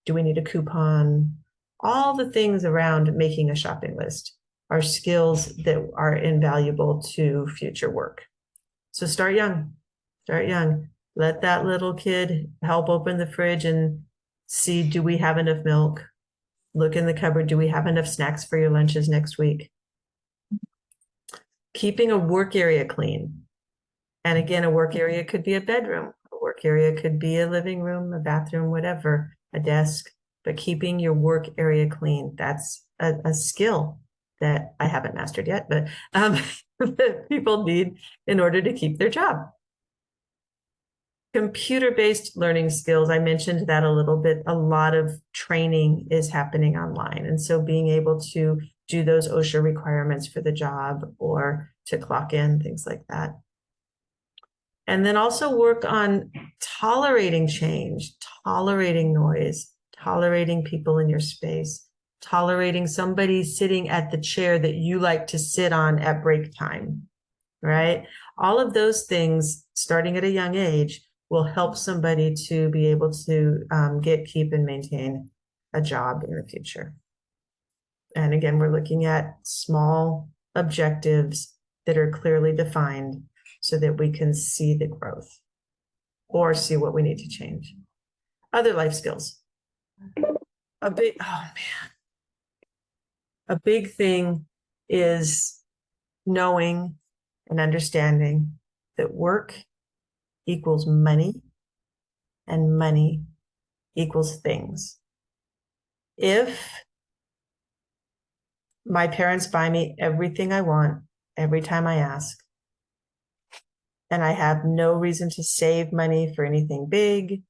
Do we need a coupon? All the things around making a shopping list are skills that are invaluable to future work. So start young. Start young. Let that little kid help open the fridge and see, do we have enough milk? Look in the cupboard. Do we have enough snacks for your lunches next week? Keeping a work area clean. And again, a work area could be a bedroom. A work area could be a living room, a bathroom, whatever, a desk. But keeping your work area clean, that's a skill that I haven't mastered yet, but that people need in order to keep their job. Computer-based learning skills, I mentioned that a little bit. A lot of training is happening online. And so being able to do those OSHA requirements for the job or to clock in, things like that. And then also work on tolerating change, tolerating noise, tolerating people in your space, tolerating somebody sitting at the chair that you like to sit on at break time, right? All of those things, starting at a young age, will help somebody to be able to keep, and maintain a job in the future. And again, we're looking at small objectives that are clearly defined so that we can see the growth or see what we need to change. Other life skills. A big thing is knowing and understanding that work equals money and money equals things. If my parents buy me everything I want every time I ask, and I have no reason to save money for anything big,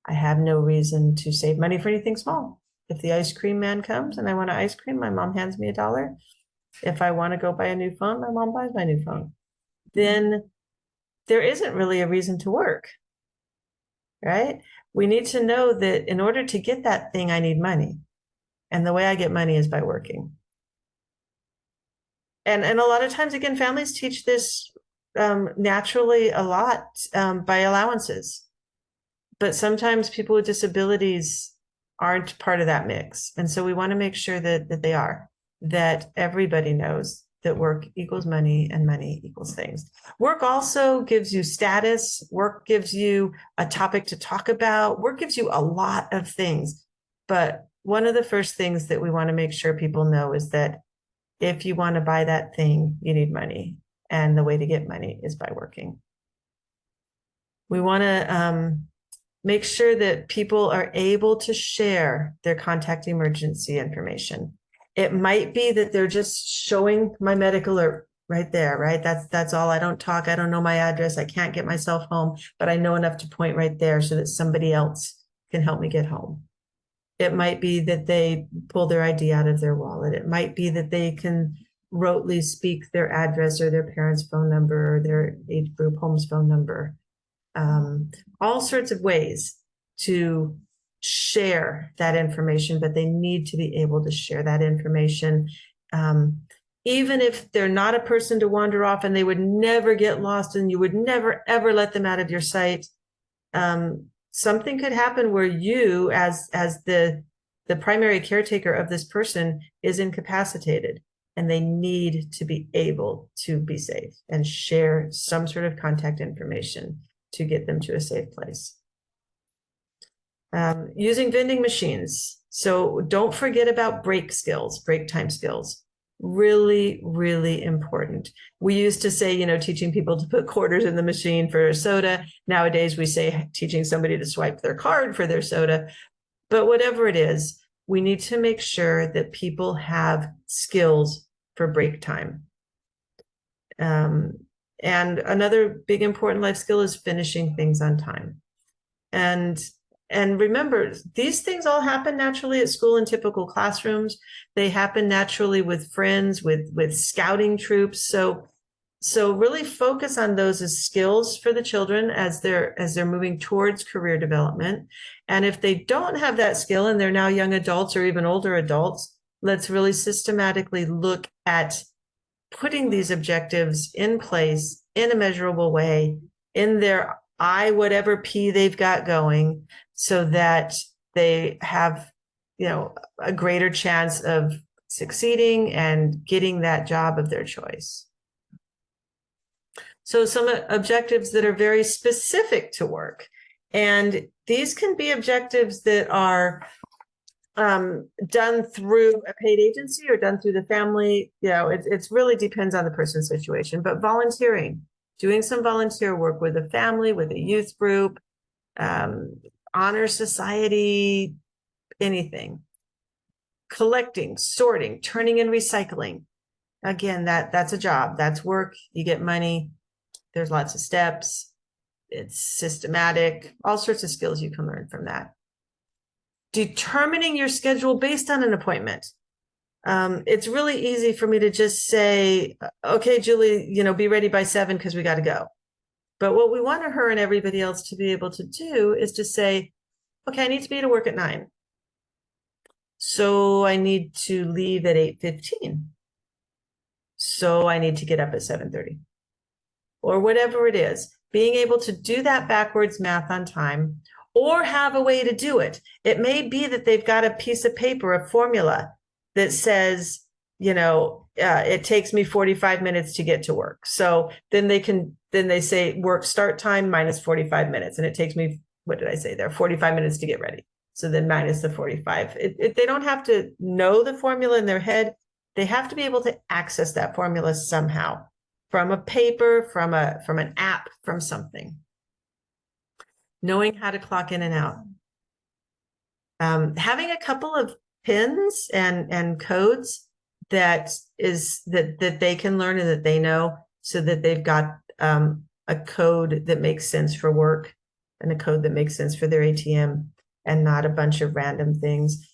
I have no reason to save money for anything small. If the ice cream man comes and I want an ice cream, my mom hands me $1. If I want to go buy a new phone, my mom buys my new phone. Then there isn't really a reason to work, right? We need to know that in order to get that thing, I need money. And the way I get money is by working. And a lot of times, again, families teach this naturally a lot by allowances. But sometimes people with disabilities aren't part of that mix. And so we want to make sure that they are, that everybody knows that work equals money and money equals things. Work also gives you status. Work gives you a topic to talk about. Work gives you a lot of things. But one of the first things that we want to make sure people know is that if you want to buy that thing, you need money. And the way to get money is by working. We want to make sure that people are able to share their contact emergency information. It might be that they're just showing my medical alert right there, right? That's all. I don't talk. I don't know my address. I can't get myself home, but I know enough to point right there so that somebody else can help me get home. It might be that they pull their ID out of their wallet. It might be that they can rotely speak their address or their parents' phone number or their age group home's phone number. All sorts of ways to share that information, but they need to be able to share that information. Even if they're not a person to wander off and they would never get lost and you would never, ever let them out of your sight. Something could happen where you, as the primary caretaker of this person, is incapacitated, and they need to be able to be safe and share some sort of contact information to get them to a safe place. Using vending machines. So don't forget about break skills, break time skills. Really, really important. We used to say, teaching people to put quarters in the machine for a soda. Nowadays, we say teaching somebody to swipe their card for their soda. But whatever it is, we need to make sure that people have skills for break time. And another big important life skill is finishing things on time. And remember, these things all happen naturally at school in typical classrooms. They happen naturally with friends, with scouting troops. So really focus on those as skills for the children as they're moving towards career development. And if they don't have that skill and they're now young adults or even older adults, let's really systematically look at putting these objectives in place in a measurable way in their whatever P they've got going, so that they have, a greater chance of succeeding and getting that job of their choice. So some objectives that are very specific to work. And these can be objectives that are done through a paid agency or done through the family. It really depends on the person's situation, but volunteering, doing some volunteer work with a family, with a youth group, honor society, anything. Collecting, sorting, turning and recycling. Again, that's a job, that's work, you get money, there's lots of steps, it's systematic, all sorts of skills you can learn from that. Determining your schedule based on an appointment. It's really easy for me to just say, okay, Julie, be ready by 7 because we got to go. But what we want her and everybody else to be able to do is to say, okay, I need to be to work at 9. So I need to leave at 8:15. So I need to get up at 7:30. Or whatever it is. Being able to do that backwards math on time, or have a way to do it. It may be that they've got a piece of paper, a formula that says, it takes me 45 minutes to get to work. So then they say work start time minus 45 minutes. And it takes me, what did I say there? 45 minutes to get ready. So then minus the 45. They don't have to know the formula in their head. They have to be able to access that formula somehow, from a paper, from an app, from something. Knowing how to clock in and out. Having a couple of pins and codes that they can learn and that they know, so that they've got a code that makes sense for work and a code that makes sense for their ATM, and not a bunch of random things.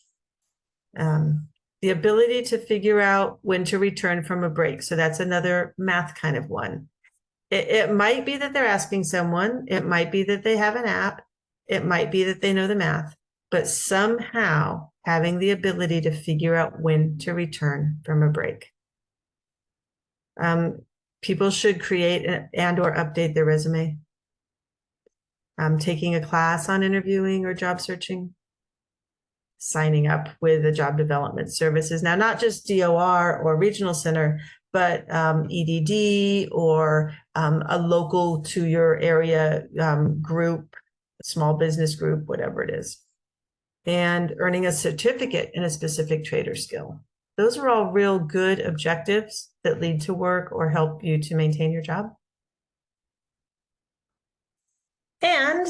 The ability to figure out when to return from a break. So that's another math kind of one. It might be that they're asking someone. It might be that they have an app. It might be that they know the math. But somehow having the ability to figure out when to return from a break. People should create and or update their resume. Taking a class on interviewing or job searching. Signing up with the job development services. Now, not just DOR or regional center, but EDD or a local to your area group, small business group, whatever it is. and earning a certificate in a specific trade or skill. Those are all real good objectives that lead to work or help you to maintain your job. And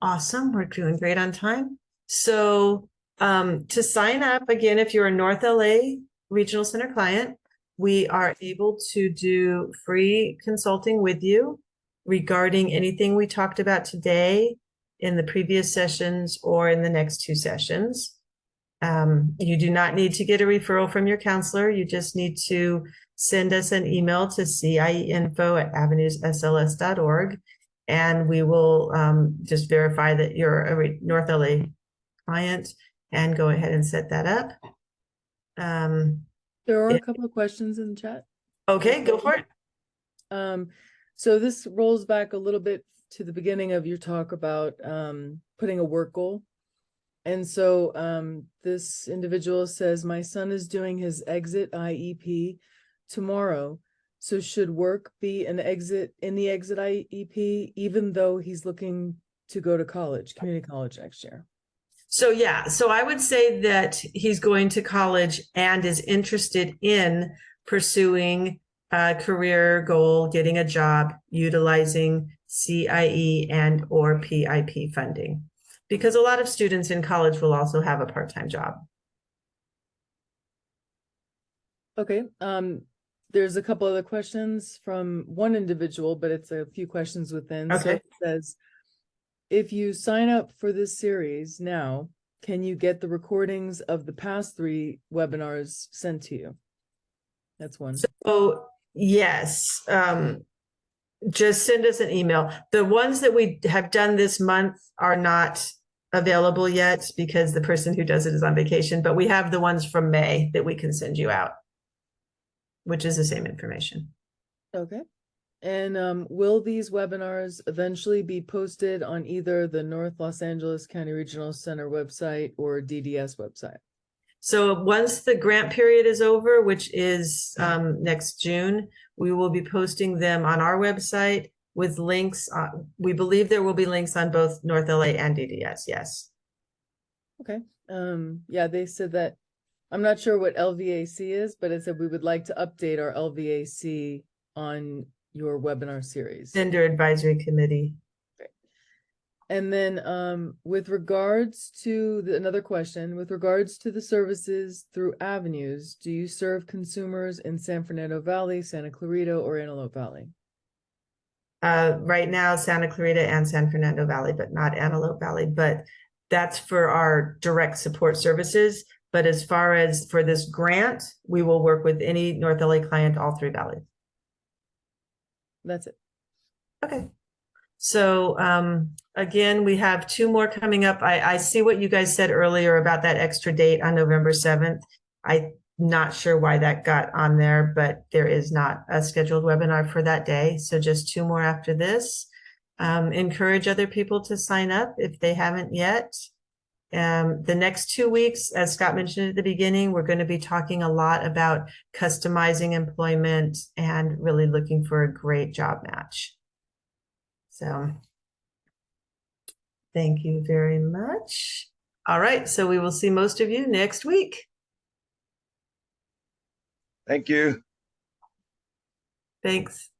awesome, we're doing great on time. So to sign up, again, if you're a North LA Regional Center client, we are able to do free consulting with you regarding anything we talked about today in the previous sessions or in the next 2 sessions. You do not need to get a referral from your counselor. You just need to send us an email to cieinfo@avenuessls.org, and we will just verify that you're a North LA client and go ahead and set that up. There are a couple of questions in the chat. Okay, go for it. So this rolls back a little bit to the beginning of your talk about putting a work goal. And so this individual says, my son is doing his exit IEP tomorrow. So should work be an exit in the exit IEP, even though he's looking to go to college, community college next year? So yeah, so I would say that he's going to college and is interested in pursuing a career goal, getting a job, utilizing CIE and or PIP funding, because a lot of students in college will also have a part-time job. Okay. There's a couple other questions from one individual, but it's a few questions within. So Okay. it says, if you sign up for this series now, can you get the recordings of the past 3 webinars sent to you? That's one. So yes, just send us an email. The ones that we have done this month are not available yet because the person who does it is on vacation, but we have the ones from May that we can send you out, which is the same information. Okay. And will these webinars eventually be posted on either the North Los Angeles County Regional Center website or DDS website? So once the grant period is over, which is next June, we will be posting them on our website with links. We believe there will be links on both North LA and DDS. Yes. Okay. Yeah, they said that, I'm not sure what LVAC is, but it said we would like to update our LVAC on your webinar series. Vendor Advisory Committee. And then with regards to another question, with regards to the services through avenues, do you serve consumers in San Fernando Valley, Santa Clarita, or Antelope Valley? Right now, Santa Clarita and San Fernando Valley, but not Antelope Valley. But that's for our direct support services. But as far as for this grant, we will work with any North LA client, all 3 valleys. That's it. Okay. So again, we have 2 more coming up. I see what you guys said earlier about that extra date on November 7th. I'm not sure why that got on there, but there is not a scheduled webinar for that day. So just 2 more after this. Encourage other people to sign up if they haven't yet. The next 2 weeks, as Scott mentioned at the beginning, we're going to be talking a lot about customizing employment and really looking for a great job match. So thank you very much. All right, so we will see most of you next week. Thank you. Thanks.